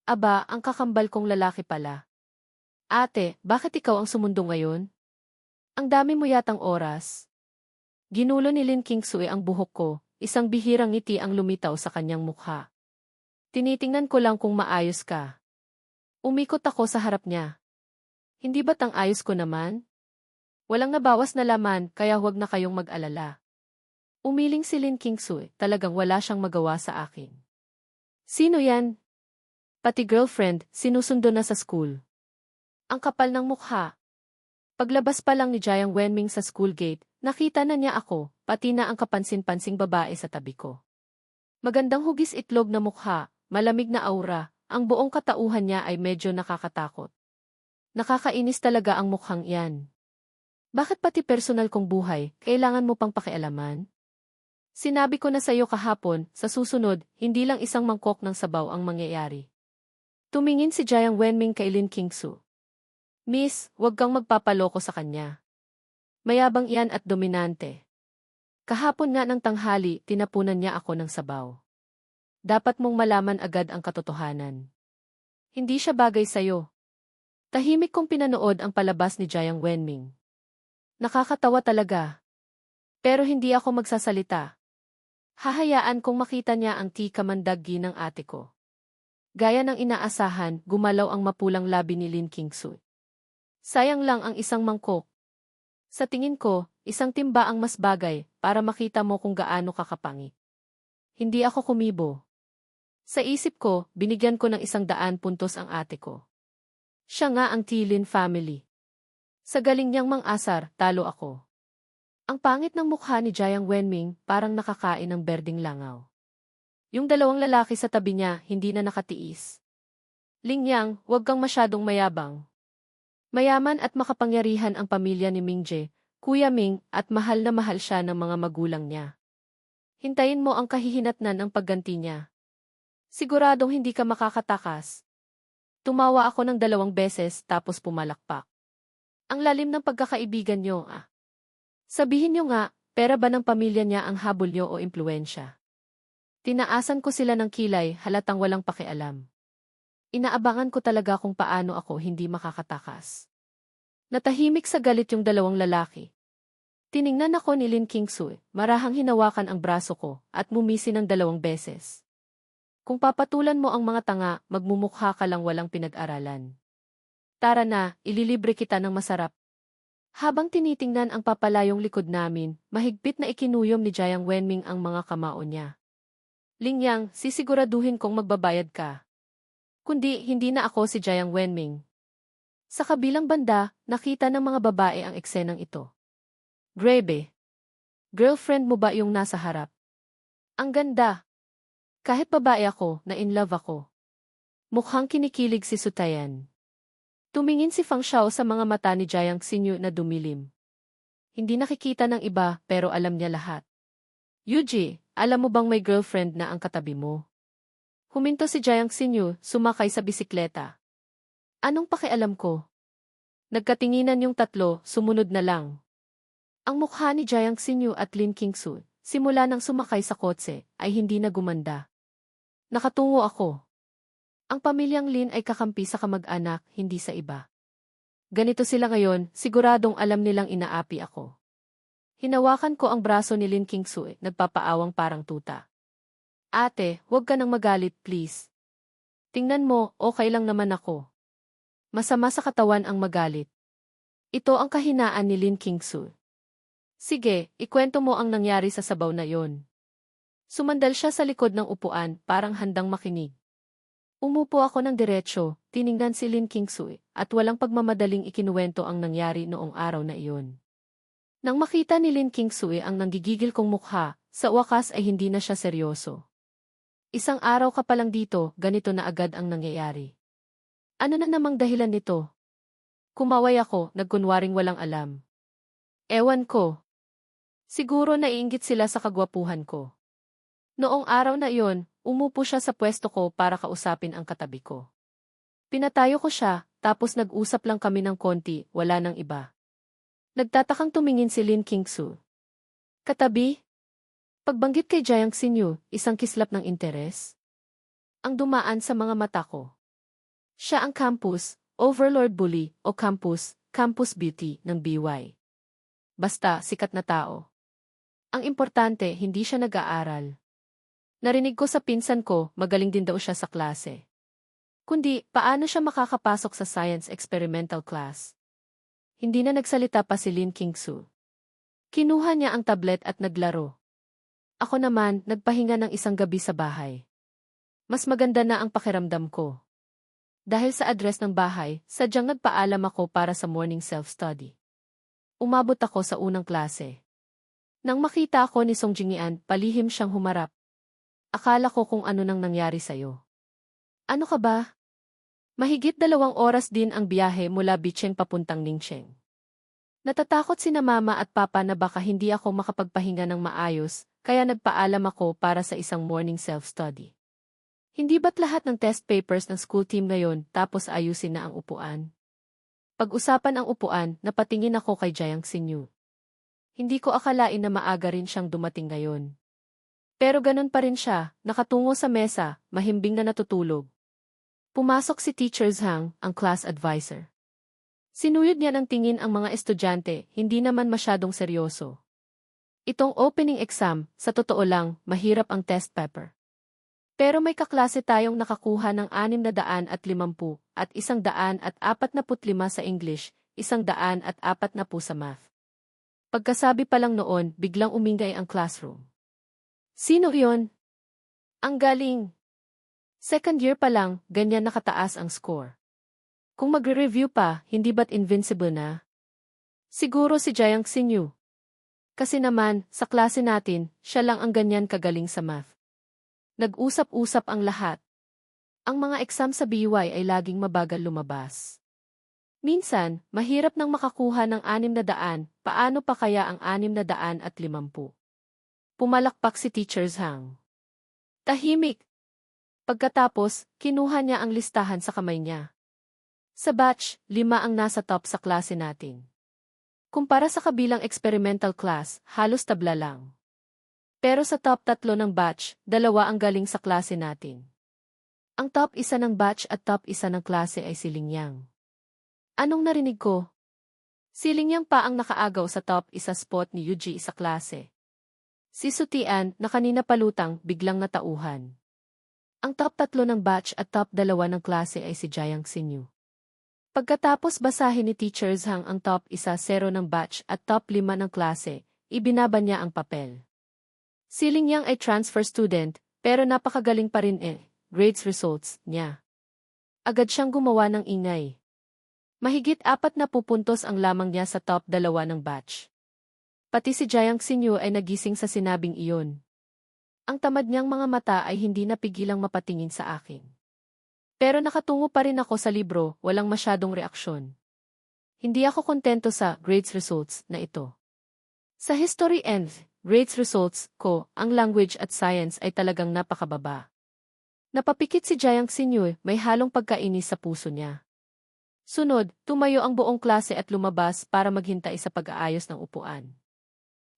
Aba, ang kakambal kong lalaki pala. Ate, bakit ikaw ang sumundo ngayon? Ang dami mo yatang oras. Ginulo ni Lin Kingsui ang buhok ko, isang bihirang ngiti ang lumitaw sa kanyang mukha. Tinitingnan ko lang kung maayos ka. Umikot ako sa harap niya. Hindi ba't ang ayos ko naman? Walang nabawas na laman, kaya huwag na kayong mag-alala. Umiling si Lin Kingsui, talagang wala siyang magawa sa akin. Sino yan? Pati girlfriend, sinusundo na sa school. Ang kapal ng mukha. Paglabas pa lang ni Jiang Wenming sa school gate, nakita na niya ako, pati na ang kapansin-pansing babae sa tabi ko. Magandang hugis itlog na mukha, malamig na aura, ang buong katauhan niya ay medyo nakakatakot. Nakakainis talaga ang mukhang iyan. Bakit pati personal kong buhay, kailangan mo pang pakialaman? Sinabi ko na sa iyo kahapon, sa susunod, hindi lang isang mangkok ng sabaw ang mangyayari. Tumingin si Jiang Wenming kay Lin Kingsu. Miss, huwag kang magpapaloko sa kanya. Mayabang iyan at dominante. Kahapon nga ng tanghali, tinapunan niya ako ng sabaw. Dapat mong malaman agad ang katotohanan. Hindi siya bagay sa'yo. Tahimik kong pinanood ang palabas ni Jiang Wenming. Nakakatawa talaga. Pero hindi ako magsasalita. Hahayaan kong makita niya ang kamandagi ng ate ko. Gaya ng inaasahan, gumalaw ang mapulang labi ni Lin Kingsu. Sayang lang ang isang mangkok. Sa tingin ko, isang timba ang mas bagay para makita mo kung gaano kakapangit. Hindi ako kumibo. Sa isip ko, binigyan ko ng 100 puntos ang ate ko. Siya nga ang Lin family. Sa galing niyang mang-asar, talo ako. Ang pangit ng mukha ni Jiang Wenming parang nakakain ng berdeng langaw. Yung dalawang lalaki sa tabi niya hindi na nakatiis. Lingyang, huwag kang masyadong mayabang. Mayaman at makapangyarihan ang pamilya ni Mingje, Kuya Ming, at mahal na mahal siya ng mga magulang niya. Hintayin mo ang kahihinatnan ng pagganti niya. Siguradong hindi ka makakatakas. Tumawa ako ng 2 beses tapos pumalakpak. Ang lalim ng pagkakaibigan niyo, ah. Sabihin niyo nga, pera ba ng pamilya niya ang habol niyo o impluensya? Tinaasan ko sila ng kilay, halatang walang pakialam. Inaabangan ko talaga kung paano ako hindi makakatakas. Natahimik sa galit yung 2 lalaki. Tiningnan ako ni Lin Kingsu, marahang hinawakan ang braso ko, at mumisi ng 2 beses. Kung papatulan mo ang mga tanga, magmumukha ka lang walang pinag-aralan. Tara na, ililibre kita ng masarap. Habang tinitingnan ang papalayong likod namin, mahigpit na ikinuyom ni Jiang Wenming ang mga kamao niya. Lingyang, sisiguraduhin kong magbabayad ka. Kundi, hindi na ako si Jiang Wenming. Sa kabilang banda, nakita ng mga babae ang eksenang ito. Grabe. Girlfriend mo ba yung nasa harap? Ang ganda. Kahit babae ako, na-in love ako. Mukhang kinikilig si Sutayan. Tumingin si Fang Xiao sa mga mata ni Jiang Xinyu na dumilim. Hindi nakikita ng iba, pero alam niya lahat. Yuji, alam mo bang may girlfriend na ang katabi mo? Huminto si Jiang Xinyu, sumakay sa bisikleta. Anong pakialam ko? Nagkatinginan yung tatlo, sumunod na lang. Ang mukha ni Jiang Xinyu at Lin Kingsu, simula nang sumakay sa kotse, ay hindi na gumanda. Nakatungo ako. Ang pamilyang Lin ay kakampi sa kamag-anak, hindi sa iba. Ganito sila ngayon, siguradong alam nilang inaapi ako. Hinawakan ko ang braso ni Lin Kingsu, nagpapaawang parang tuta. Ate, huwag ka nang magalit, please. Tingnan mo, okay lang naman ako. Masama sa katawan ang magalit. Ito ang kahinaan ni Lin Kingsu. Sige, ikwento mo ang nangyari sa sabaw na yon. Sumandal siya sa likod ng upuan, parang handang makinig. Umupo ako ng diretsyo, tiningnan si Lin Kingsu, at walang pagmamadaling ikinuwento ang nangyari noong araw na iyon. Nang makita ni Lin Kingsu ang nanggigigil kong mukha, sa wakas ay hindi na siya seryoso. Isang araw ka pa lang dito, ganito na agad ang nangyayari. Ano na namang dahilan nito? Kumaway ako, nagkunwaring walang alam. Ewan ko. Siguro naiinggit sila sa kagwapuhan ko. Noong araw na iyon, umupo siya sa pwesto ko para kausapin ang katabi ko. Pinatayo ko siya, tapos nag-usap lang kami ng konti, wala nang iba. Nagtatakang tumingin si Lin Kingsu. Katabi? Pagbanggit kay Jiang Xinyu, isang kislap ng interes. Ang dumaan sa mga mata ko. Siya ang campus, overlord bully, o campus beauty ng BY. Basta, sikat na tao. Ang importante, hindi siya nag-aaral. Narinig ko sa pinsan ko, magaling din daw siya sa klase. Kundi, paano siya makakapasok sa science experimental class? Hindi na nagsalita pa si Lin Kingsu. Kinuha niya ang tablet at naglaro. Ako naman, nagpahinga ng isang gabi sa bahay. Mas maganda na ang pakiramdam ko. Dahil sa address ng bahay, sadyang nagpaalam ako para sa morning self-study. Umabot ako sa unang klase. Nang makita ako ni Song Jingian, palihim siyang humarap. Akala ko kung ano nang nangyari sa'yo. Ano ka ba? Mahigit 2 oras din ang biyahe mula Bicheng papuntang Ningcheng. Natatakot sina mama at papa na baka hindi ako makapagpahinga ng maayos, kaya nagpaalam ako para sa isang morning self-study. Hindi ba't lahat ng test papers ng school team ngayon tapos ayusin na ang upuan? Pag-usapan ang upuan, napatingin ako kay Jiang Xinyu. Hindi ko akalain na maaga rin siyang dumating ngayon. Pero ganun pa rin siya, nakatungo sa mesa, mahimbing na natutulog. Pumasok si Teacher Zhang, ang class advisor. Sinuyod niya ng tingin ang mga estudyante, hindi naman masyadong seryoso. Itong opening exam, sa totoo lang, mahirap ang test paper. Pero may kaklase tayong nakakuha ng 650 at 145 sa English, 140 sa math. Pagkasabi pa lang noon, biglang umingay ang classroom. Sino iyon? Ang galing! Second year pa lang, ganyan nakataas ang score. Kung magre-review pa, hindi ba't invincible na? Siguro si Jiang Xinyu. Kasi naman, sa klase natin, siya lang ang ganyan kagaling sa math. Nag-usap-usap ang lahat. Ang mga exam sa BY ay laging mabagal lumabas. Minsan, mahirap nang makakuha ng 600, paano pa kaya ang 650? Pumalakpak si Teacher Zhang. Tahimik. Pagkatapos, kinuha niya ang listahan sa kamay niya. Sa batch, 5 ang nasa top sa klase natin. Kumpara sa kabilang experimental class, halos tabla lang. Pero sa top 3 ng batch, 2 ang galing sa klase natin. Ang top 1 ng batch at top 1 ng klase ay si Lingyang. Anong narinig ko? Si Lingyang pa ang nakaagaw sa top 1 spot ni Yuji sa klase. Si Sutian, na kanina palutang, biglang natauhan. Ang top 3 ng batch at top 2 ng klase ay si Jiang Xinyu. Pagkatapos basahin ni Teacher Zhang ang top 1-0 ng batch at top 5 ng klase, ibinaba niya ang papel. Si Lingyang ay transfer student, pero napakagaling pa rin grades results niya. Agad siyang gumawa ng ingay. Mahigit 40 puntos ang lamang niya sa top 2 ng batch. Pati si Jiang Xinyu ay nagising sa sinabing iyon. Ang tamad niyang mga mata ay hindi napigilang mapatingin sa akin. Pero nakatungo pa rin ako sa libro, walang masyadong reaksyon. Hindi ako kontento sa grades results na ito. Sa history and grades results ko, ang language at science ay talagang napakababa. Napapikit si Jiang Xinyu, may halong pagkainis sa puso niya. Sunod, tumayo ang buong klase at lumabas para maghintay sa pag-aayos ng upuan.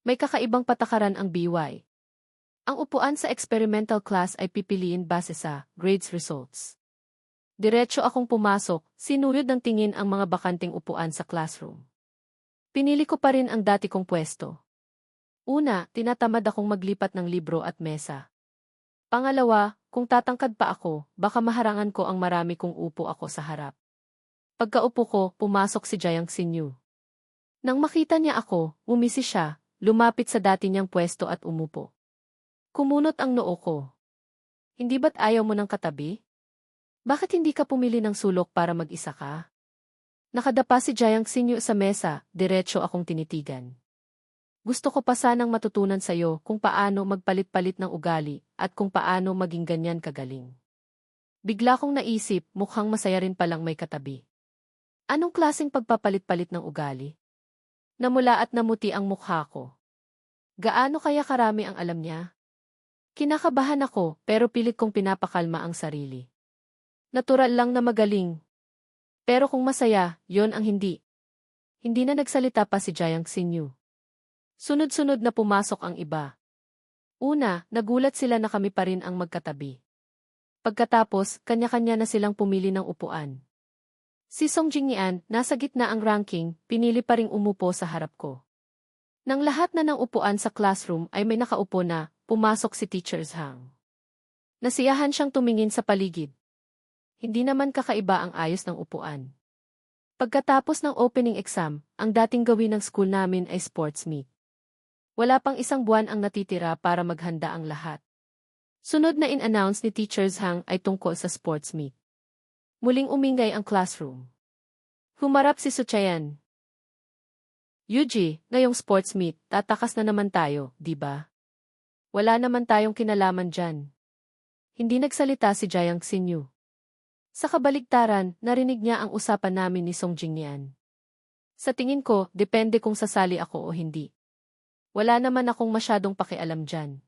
May kakaibang patakaran ang BY. Ang upuan sa experimental class ay pipiliin base sa grades results. Diretso akong pumasok, sinuyod ng tingin ang mga bakanting upuan sa classroom. Pinili ko pa rin ang dati kong pwesto. Una, tinatamad akong maglipat ng libro at mesa. Pangalawa, kung tatangkad pa ako, baka maharangan ko ang marami kung upo ako sa harap. Pagkaupo ko, pumasok si Jiang Xinyu. Nang makita niya ako, umisi siya, lumapit sa dati niyang pwesto at umupo. Kumunot ang noo ko. Hindi ba't ayaw mo ng katabi? Bakit hindi ka pumili ng sulok para mag-isa ka? Nakadapa si Jiang Xinyu sa mesa, diretso akong tinitigan. Gusto ko pa sanang matutunan sa'yo kung paano magpalit-palit ng ugali at kung paano maging ganyan kagaling. Bigla kong naisip, mukhang masaya rin palang may katabi. Anong klaseng pagpapalit-palit ng ugali? Namula at namuti ang mukha ko. Gaano kaya karami ang alam niya? Kinakabahan ako, pero pilit kong pinapakalma ang sarili. Natural lang na magaling. Pero kung masaya, yon ang hindi. Hindi na nagsalita pa si Jiang Xinyu. Sunod-sunod na pumasok ang iba. Una, nagulat sila na kami pa rin ang magkatabi. Pagkatapos, kanya-kanya na silang pumili ng upuan. Si Song Jingyan, nasa gitna ang ranking, pinili pa ring umupo sa harap ko. Nang lahat na ng upuan sa classroom ay may nakaupo na, pumasok si Teacher Hang. Nasiyahan siyang tumingin sa paligid. Hindi naman kakaiba ang ayos ng upuan. Pagkatapos ng opening exam, ang dating gawin ng school namin ay sports meet. Wala pang isang buwan ang natitira para maghanda ang lahat. Sunod na in-announce ni Teacher Hang ay tungkol sa sports meet. Muling umingay ang classroom. Humarap si Suchayan. Yuji, ngayong sports meet, tatakas na naman tayo, di ba? Wala naman tayong kinalaman dyan. Hindi nagsalita si Jiang Xinyu. Sa kabaligtaran, narinig niya ang usapan namin ni Song Jingyan. Sa tingin ko, depende kung sasali ako o hindi. Wala naman akong masyadong pakialam dyan.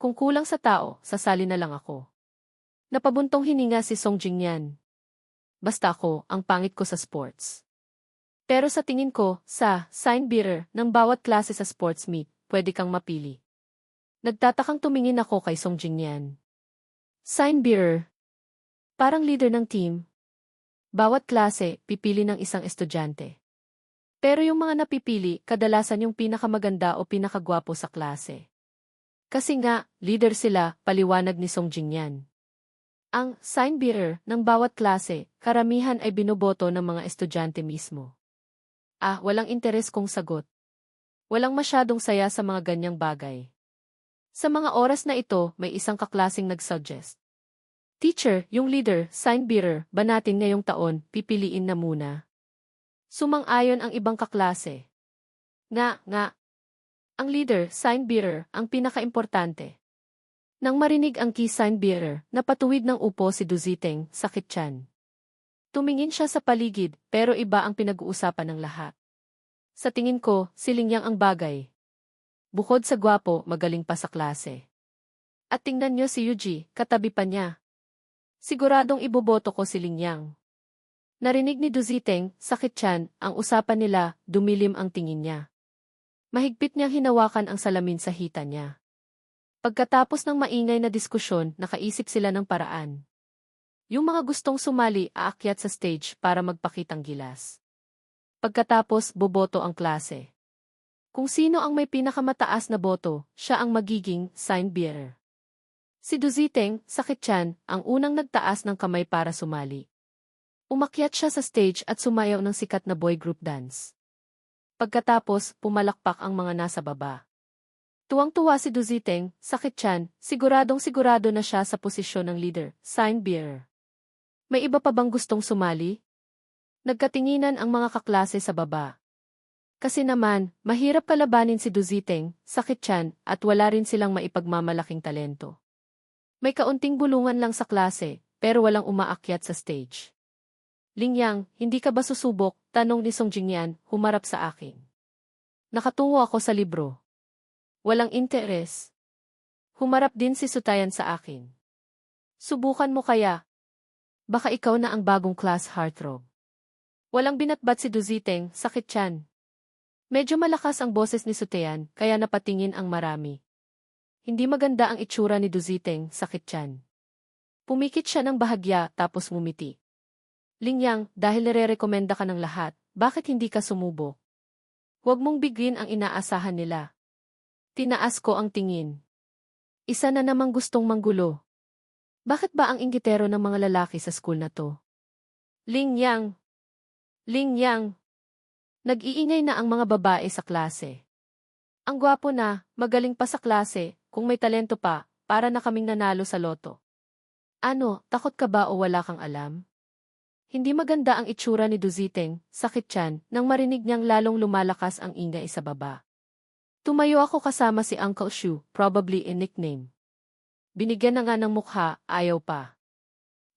Kung kulang sa tao, sasali na lang ako. Napabuntong hininga si Song Jingyan. Basta ako, ang pangit ko sa sports. Pero sa tingin ko, sa sign bearer ng bawat klase sa sports meet, pwede kang mapili. Nagtatakang tumingin ako kay Song Jingyan. Sign bearer. Parang leader ng team. Bawat klase, pipili ng isang estudyante. Pero yung mga napipili, kadalasan yung pinakamaganda o pinakagwapo sa klase. Kasi nga, leader sila, paliwanag ni Song Jingyan. Ang sign bearer ng bawat klase, karamihan ay binoboto ng mga estudyante mismo. Walang interes kong sagot. Walang masyadong saya sa mga ganyang bagay. Sa mga oras na ito, may isang kaklaseng nag-suggest. Teacher, yung leader, sign bearer, ba natin ngayong taon, pipiliin na muna? Sumang-ayon ang ibang kaklase. Nga. Ang leader, sign bearer, ang pinaka-importante. Nang marinig ang key sign bearer, napatuwid ng upo si Duziteng, sakit tiyan. Tumingin siya sa paligid, pero iba ang pinag-uusapan ng lahat. Sa tingin ko, si Lingyang ang bagay. Bukod sa gwapo, magaling pa sa klase. At tingnan niyo si Yuji, katabi pa niya. Siguradong iboboto ko si Lingyang. Narinig ni Duziteng, sakit tiyan, ang usapan nila, dumilim ang tingin niya. Mahigpit niyang hinawakan ang salamin sa hita niya. Pagkatapos ng maingay na diskusyon, nakaisip sila ng paraan. Yung mga gustong sumali, aakyat sa stage para magpakitang gilas. Pagkatapos, boboto ang klase. Kung sino ang may pinakamataas na boto, siya ang magiging sign bearer. Si Duziteng, sakit tiyan, ang unang nagtaas ng kamay para sumali. Umakyat siya sa stage at sumayaw ng sikat na boy group dance. Pagkatapos, pumalakpak ang mga nasa baba. Tuwang-tuwa si Duziteng, sakit tiyan, siguradong-sigurado na siya sa posisyon ng leader, sign bearer. May iba pa bang gustong sumali? Nagkatinginan ang mga kaklase sa baba. Kasi naman, mahirap kalabanin si Duziteng, sakit tiyan, at wala rin silang maipagmamalaking talento. May kaunting bulungan lang sa klase, pero walang umaakyat sa stage. Lingyang, hindi ka ba susubok? Tanong ni Song Jingyan, humarap sa akin. Nakatungo ako sa libro. Walang interes. Humarap din si Sutayan sa akin. Subukan mo kaya? Baka ikaw na ang bagong class heartthrob. Walang binatbat si Duziteng, sakit tiyan. Medyo malakas ang boses ni Sutayan, kaya napatingin ang marami. Hindi maganda ang itsura ni Duziteng, sakit tiyan. Pumikit siya ng bahagya, tapos ngumiti. Lingyang, dahil nire-rekomenda ka ng lahat, bakit hindi ka sumubok? Huwag mong bigin ang inaasahan nila. Tinaas ko ang tingin. Isa na namang gustong manggulo. Bakit ba ang inggitero ng mga lalaki sa school na to? Lingyang! Nag-iingay na ang mga babae sa klase. Ang gwapo na, magaling pa sa klase, kung may talento pa, para na kaming nanalo sa loto. Ano, takot ka ba o wala kang alam? Hindi maganda ang itsura ni Duziteng, sakit tiyan, nang marinig niyang lalong lumalakas ang ingay sa baba. Tumayo ako kasama si Uncle Shu, probably a nickname. Binigyan na nga ng mukha, ayaw pa.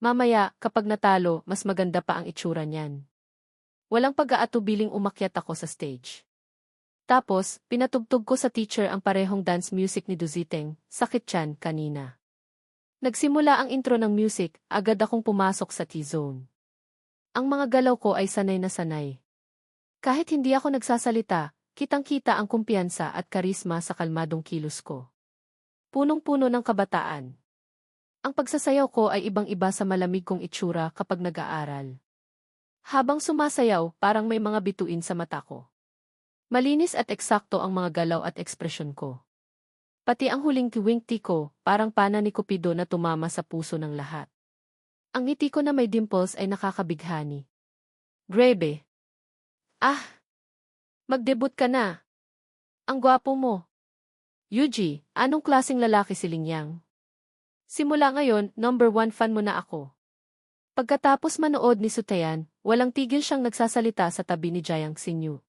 Mamaya, kapag natalo, mas maganda pa ang itsura niyan. Walang pag-aatubiling umakyat ako sa stage. Tapos, pinatugtog ko sa teacher ang parehong dance music ni Duziteng, sakit tiyan, kanina. Nagsimula ang intro ng music, agad akong pumasok sa T-zone. Ang mga galaw ko ay sanay na sanay. Kahit hindi ako nagsasalita, kitang-kita ang kumpiyansa at karisma sa kalmadong kilos ko. Punong-puno ng kabataan. Ang pagsasayaw ko ay ibang-iba sa malamig kong itsura kapag nag-aaral. Habang sumasayaw, parang may mga bituin sa mata ko. Malinis at eksakto ang mga galaw at ekspresyon ko. Pati ang huling kiwingti ko, parang pana ni Cupido na tumama sa puso ng lahat. Ang ngiti ko na may dimples ay nakakabighani. Grabe! Ah! Mag-debut ka na! Ang gwapo mo! Yuji, anong klaseng lalaki si Lingyang? Simula ngayon, number 1 fan mo na ako. Pagkatapos manood ni Sutayan, walang tigil siyang nagsasalita sa tabi ni Jiang Xinyu.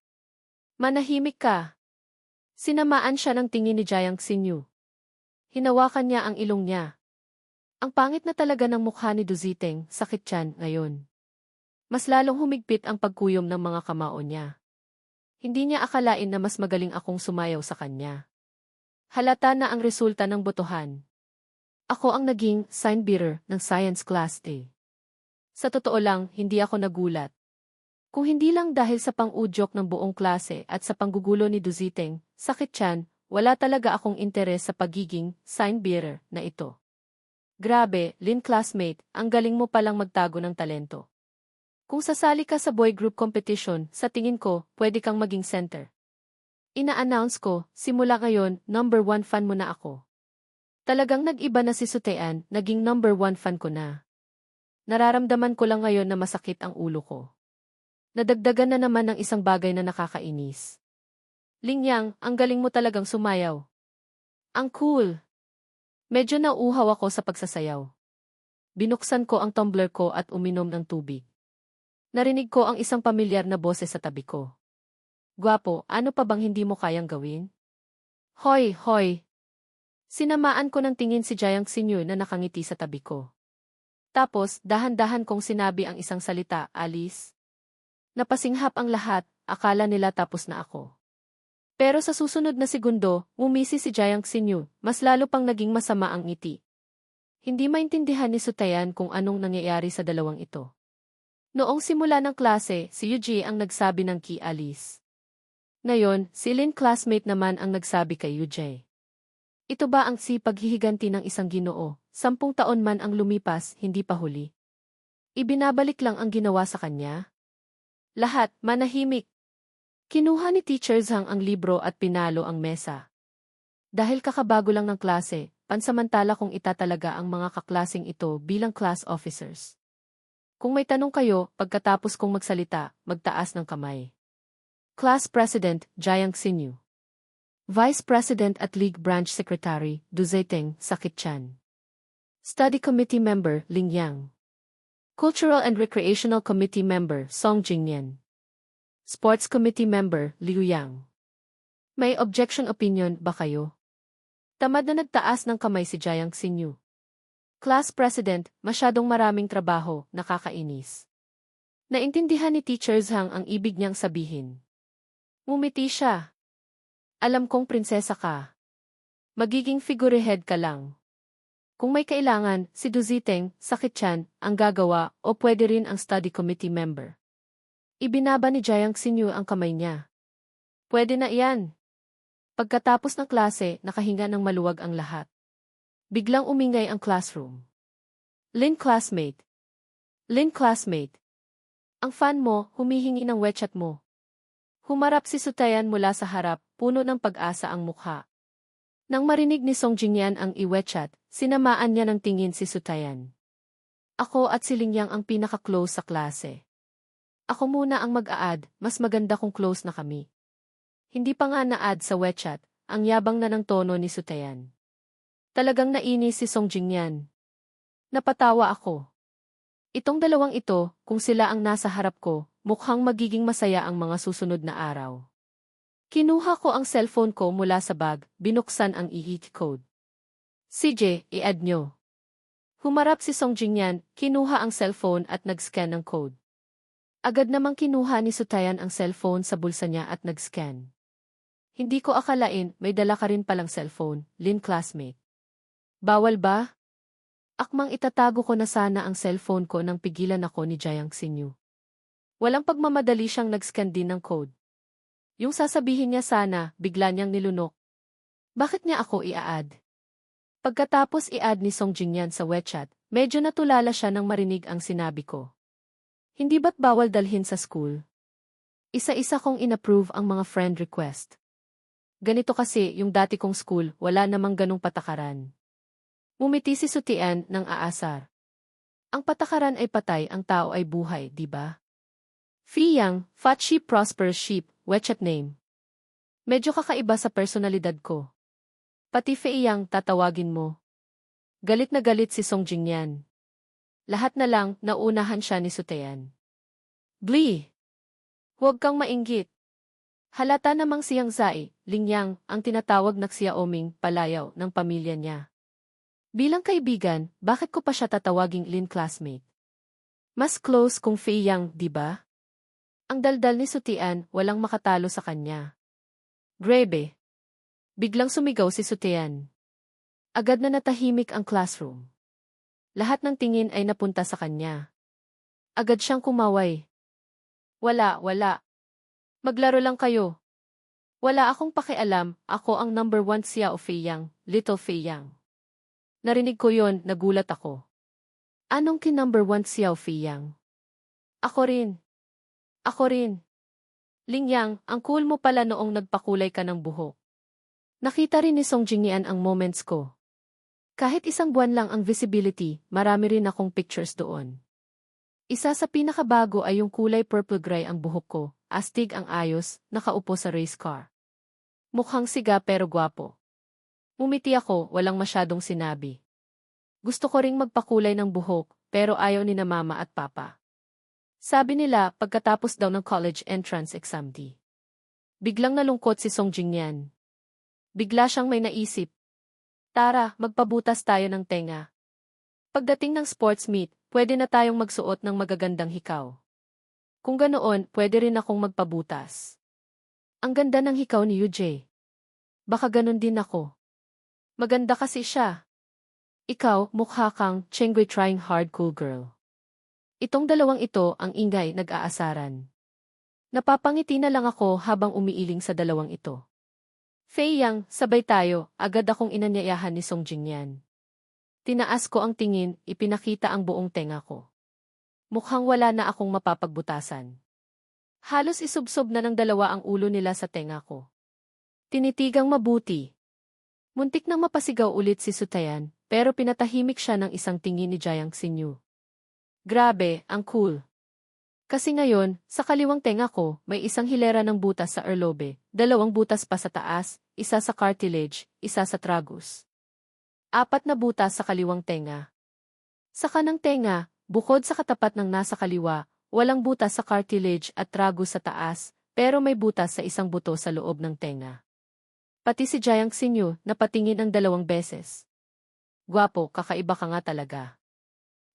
Manahimik ka! Sinamaan siya ng tingin ni Jiang Xinyu. Hinawakan niya ang ilong niya. Ang pangit na talaga ng mukha ni Duziteng, sakit tiyan ngayon. Mas lalong humigpit ang pagkuyom ng mga kamao niya. Hindi niya akalain na mas magaling akong sumayaw sa kanya. Halata na ang resulta ng botohan. Ako ang naging sign bearer ng Science Class A. Sa totoo lang, hindi ako nagulat. Kung hindi lang dahil sa pang-udyok ng buong klase at sa panggugulo ni Duziteng, sakit tiyan, wala talaga akong interes sa pagiging sign bearer na ito. Grabe, Lin classmate, ang galing mo palang magtago ng talento. Kung sasali ka sa boy group competition, sa tingin ko, pwede kang maging center. Ina-announce ko, simula ngayon, number 1 fan mo na ako. Talagang nag-iba na si Sutean, naging number 1 fan ko na. Nararamdaman ko lang ngayon na masakit ang ulo ko. Nadagdagan na naman ng isang bagay na nakakainis. Lingyang, ang galing mo talagang sumayaw. Ang cool! Medyo nauuhaw ako sa pagsasayaw. Binuksan ko ang tumbler ko at uminom ng tubig. Narinig ko ang isang pamilyar na boses sa tabi ko. Gwapo, ano pa bang hindi mo kayang gawin? Hoy, hoy! Sinamaan ko ng tingin si Jiang Xinyu na nakangiti sa tabi ko. Tapos, dahan-dahan kong sinabi ang isang salita, Alice. Napasinghap ang lahat, akala nila tapos na ako. Pero sa susunod na segundo, umisi si Jiang Xinyu, mas lalo pang naging masama ang ngiti. Hindi maintindihan ni Sutayan kung anong nangyayari sa dalawang ito. Noong simula ng klase, si Yuji ang nagsabi ng kay Alice. Ngayon, si Lin classmate naman ang nagsabi kay Yuji. Ito ba ang paghihiganti ng isang Ginoo? 10 taon man ang lumipas, hindi pa huli. Ibinabalik lang ang ginawa sa kanya? Lahat, manahimik. Kinuha ni Teacher Zhang ang libro at pinalo ang mesa. Dahil kakabago lang ng klase, pansamantala kong itatalaga ang mga kaklaseng ito bilang class officers. Kung may tanong kayo, pagkatapos kong magsalita, magtaas ng kamay. Class President, Jiang Xinyu. Vice President at League Branch Secretary, Duziteng, Sakitchan. Study Committee Member, Lingyang. Cultural and Recreational Committee Member, Song Jingyan. Sports Committee Member, Liu Yang. May objection opinion ba kayo? Tamad na nagtaas ng kamay si Jiang Xinyu. Class President, masyadong maraming trabaho, nakakainis. Naintindihan ni Teacher Zhang ang ibig niyang sabihin. Ngumiti siya. Alam kong prinsesa ka. Magiging figurehead ka lang. Kung may kailangan, si Duziteng, Sakitchan, ang gagawa o pwede rin ang study committee member. Ibinaba ni Jiang Xinyu ang kamay niya. Pwede na iyan. Pagkatapos ng klase, nakahinga ng maluwag ang lahat. Biglang umingay ang classroom. Lin classmate. Lin classmate. Ang fan mo, humihingi ng wechat mo. Humarap si Sutayan mula sa harap, puno ng pag-asa ang mukha. Nang marinig ni Song Jingyan ang iwechat, sinamaan niya ng tingin si Sutayan. Ako at si Lingyang ang pinaka-close sa klase. Ako muna ang mag-a-add, mas maganda kung close na kami. Hindi pa nga na-add sa wechat, ang yabang na ng tono ni Sutayan. Talagang nainis si Song Jingyan. Napatawa ako. Itong dalawang ito, kung sila ang nasa harap ko, mukhang magiging masaya ang mga susunod na araw. Kinuha ko ang cellphone ko mula sa bag, binuksan ang i-hit code. CJ, i-add nyo. Humarap si Song Jingyan, kinuha ang cellphone at nag-scan ng code. Agad namang kinuha ni Sutayan ang cellphone sa bulsa niya at nag-scan. Hindi ko akalain, may dala ka rin palang cellphone, Lin classmate. Bawal ba? Akmang itatago ko na sana ang cellphone ko nang pigilan ako ni Jiang Xinyu. Walang pagmamadali siyang nag-scan din ng code. Yung sasabihin niya sana, bigla niyang nilunok. Bakit niya ako i-a-add? Pagkatapos i-add ni Song Jingyan sa WeChat, medyo natulala siya nang marinig ang sinabi ko. Hindi ba't bawal dalhin sa school? Isa-isa kong inapprove ang mga friend request. Ganito kasi yung dati kong school, wala namang ganong patakaran. Umiti si Sutian ng aasar. Ang patakaran ay patay, ang tao ay buhay, di ba? Fiyang, fat sheep prosperous sheep, WeChat name. Medyo kakaiba sa personalidad ko. Pati Feiyang tatawagin mo. Galit na galit si Song Jingyan. Lahat na lang, naunahan siya ni Sutian. Bli! Huwag kang mainggit. Halata namang siyang Zai, Lingyang, ang tinatawag na Xiaoming, palayaw ng pamilya niya. Bilang kaibigan, bakit ko pa siya tatawaging Lin classmate? Mas close kung Feiyang, di ba? Ang daldal ni Sutian, walang makatalo sa kanya. Grebe. Biglang sumigaw si Sutian. Agad na natahimik ang classroom. Lahat ng tingin ay napunta sa kanya. Agad siyang kumaway. Wala. Maglaro lang kayo. Wala akong pakialam, ako ang number 1 Xiao Feiyang, Little Feiyang. Narinig ko yon, nagulat ako. Anong number 1 Xiao Feiyang? Ako rin. Lingyang, ang cool mo pala noong nagpakulay ka ng buhok. Nakita rin ni Song Jingyan ang moments ko. Kahit isang buwan lang ang visibility, marami rin akong pictures doon. Isa sa pinakabago ay yung kulay purple gray ang buhok ko, astig ang ayos, nakaupo sa race car. Mukhang siga pero gwapo. Umiti ako, walang masyadong sinabi. Gusto ko ring magpakulay ng buhok, pero ayaw ni na mama at papa. Sabi nila pagkatapos daw ng college entrance exam di. Biglang nalungkot si Song Jingyan. Bigla siyang may naisip. Tara, magpabutas tayo ng tenga. Pagdating ng sports meet, pwede na tayong magsuot ng magagandang hikaw. Kung ganoon, pwede rin akong magpabutas. Ang ganda ng hikaw ni UJ. Baka ganon din ako. Maganda kasi siya. Ikaw, mukha kang Chengui trying hard cool girl. Itong dalawang ito ang ingay nag-aasaran. Napapangiti na lang ako habang umiiling sa dalawang ito. Feiyang, sabay tayo, agad akong inanyayahan ni Song Jingyan. Tinaas ko ang tingin, ipinakita ang buong tenga ko. Mukhang wala na akong mapapagbutasan. Halos isubsob na ng dalawa ang ulo nila sa tenga ko. Tinitigang mabuti. Muntik nang mapasigaw ulit si Sutayan, pero pinatahimik siya ng isang tingin ni Jiang Xinyu. Grabe, ang cool. Kasi ngayon, sa kaliwang tenga ko, may isang hilera ng butas sa earlobe, 2 butas pa sa taas, isa sa cartilage, isa sa tragus. 4 na butas sa kaliwang tenga. Sa kanang tenga, bukod sa katapat ng nasa kaliwa, walang butas sa cartilage at tragus sa taas, pero may butas sa isang buto sa loob ng tenga. Pati si Jiang Xinyu, napatingin ang 2 beses. Gwapo, kakaiba ka nga talaga.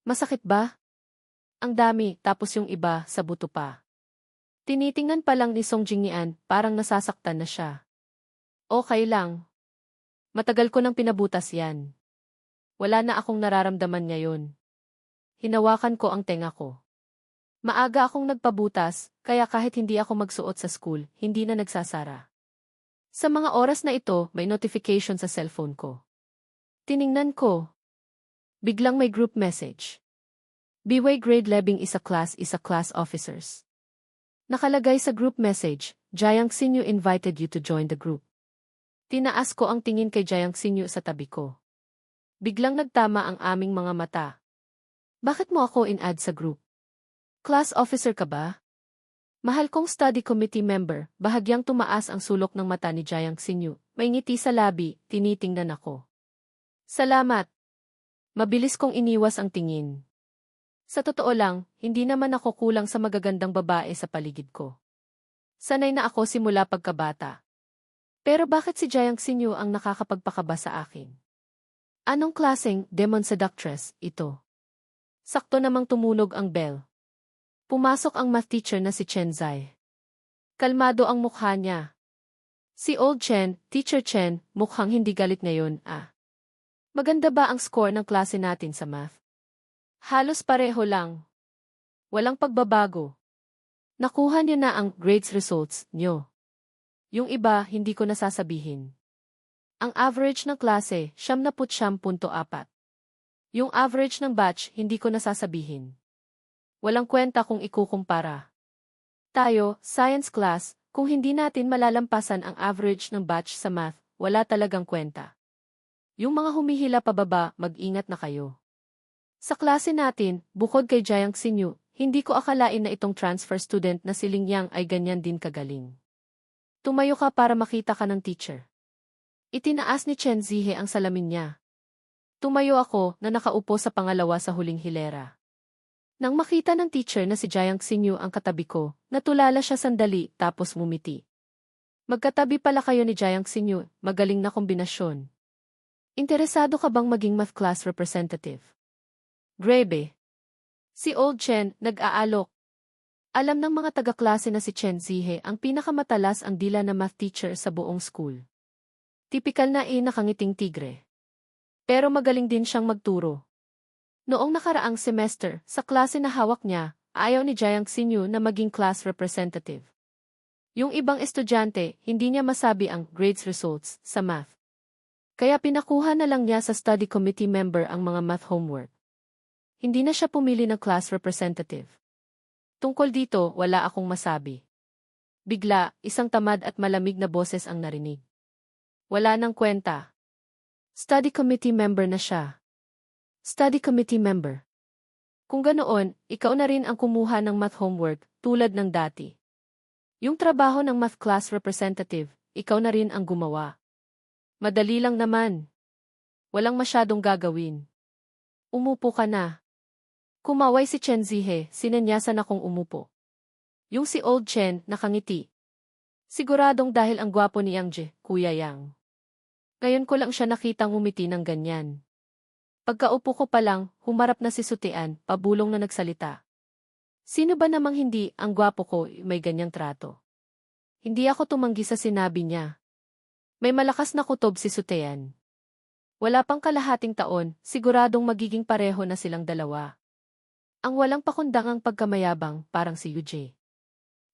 Masakit ba? Ang dami, tapos yung iba, sa buto pa. Tinitingnan pa lang ni Song Jingyan, parang nasasaktan na siya. Okay lang. Matagal ko nang pinabutas yan. Wala na akong nararamdaman ngayon. Hinawakan ko ang tenga ko. Maaga akong nagpabutas, kaya kahit hindi ako magsuot sa school, hindi na nagsasara. Sa mga oras na ito, may notification sa cellphone ko. Tiningnan ko. Biglang may group message. BY grade 11 is a class officers. Nakalagay sa group message, Jiang Xinyu invited you to join the group. Tinaas ko ang tingin kay Jiang Xinyu sa tabi ko. Biglang nagtama ang aming mga mata. Bakit mo ako in-add sa group? Class officer ka ba? Mahal kong study committee member, bahagyang tumaas ang sulok ng mata ni Jiang Xinyu. May ngiti sa labi, tinitingnan ako. Salamat. Mabilis kong iniwas ang tingin. Sa totoo lang, hindi naman ako kulang sa magagandang babae sa paligid ko. Sanay na ako simula pagkabata. Pero bakit si Jiang Xinyu ang nakakapagpakaba sa akin? Anong klaseng demon seductress ito? Sakto namang tumunog ang bell. Pumasok ang math teacher na si Chen Zai. Kalmado ang mukha niya. Si Old Chen, Teacher Chen, mukhang hindi galit ngayon, ah. Maganda ba ang score ng klase natin sa math? Halos pareho lang. Walang pagbabago. Nakuha niyo na ang grades results niyo. Yung iba, hindi ko nasasabihin. Ang average ng klase, 79.4. Yung average ng batch, hindi ko nasasabihin. Walang kwenta kung ikukumpara. Tayo, science class, kung hindi natin malalampasan ang average ng batch sa math, wala talagang kwenta. Yung mga humihila pababa, mag-ingat na kayo. Sa klase natin, bukod kay Jiang Xinyu, hindi ko akalain na itong transfer student na si Ling Yang ay ganyan din kagaling. Tumayo ka para makita ka ng teacher. Itinaas ni Chen Zihe ang salamin niya. Tumayo ako na nakaupo sa pangalawa sa huling hilera. Nang makita ng teacher na si Jiang Xinyu ang katabi ko, natulala siya sandali tapos ngumiti. Magkatabi pala kayo ni Jiang Xinyu, magaling na kombinasyon. Interesado ka bang maging math class representative? Grebe. Si Old Chen, nag-aalok. Alam ng mga taga-klase na si Chen Zihe ang pinakamatalas ang dila na math teacher sa buong school. Tipikal na nakangiting tigre. Pero magaling din siyang magturo. Noong nakaraang semester, sa klase na hawak niya, ayaw ni Jiang Xinyu na maging class representative. Yung ibang estudyante, hindi niya masabi ang grades results sa math. Kaya pinakuha na lang niya sa study committee member ang mga math homework. Hindi na siya pumili ng class representative. Tungkol dito, wala akong masabi. Bigla, isang tamad at malamig na boses ang narinig. Wala nang kwenta. Study committee member na siya. Study committee member. Kung ganoon, ikaw na rin ang kumuha ng math homework, tulad ng dati. Yung trabaho ng math class representative, ikaw na rin ang gumawa. Madali lang naman. Walang masyadong gagawin. Umupo ka na. Kumaway si Chen Zihe, sinanyasan akong umupo. Yung si Old Chen, nakangiti. Siguradong dahil ang gwapo ni Yang Je, Kuya Yang. Ngayon ko lang siya nakitang umiti ng ganyan. Pagkaupo ko pa lang, humarap na si Sutian, pabulong na nagsalita. Sino ba namang hindi, ang gwapo ko, may ganyang trato? Hindi ako tumanggi sa sinabi niya. May malakas na kutob si Sutian. Wala pang kalahating taon, siguradong magiging pareho na silang dalawa. Ang walang pakundangang pagkamayabang, parang si Yuje.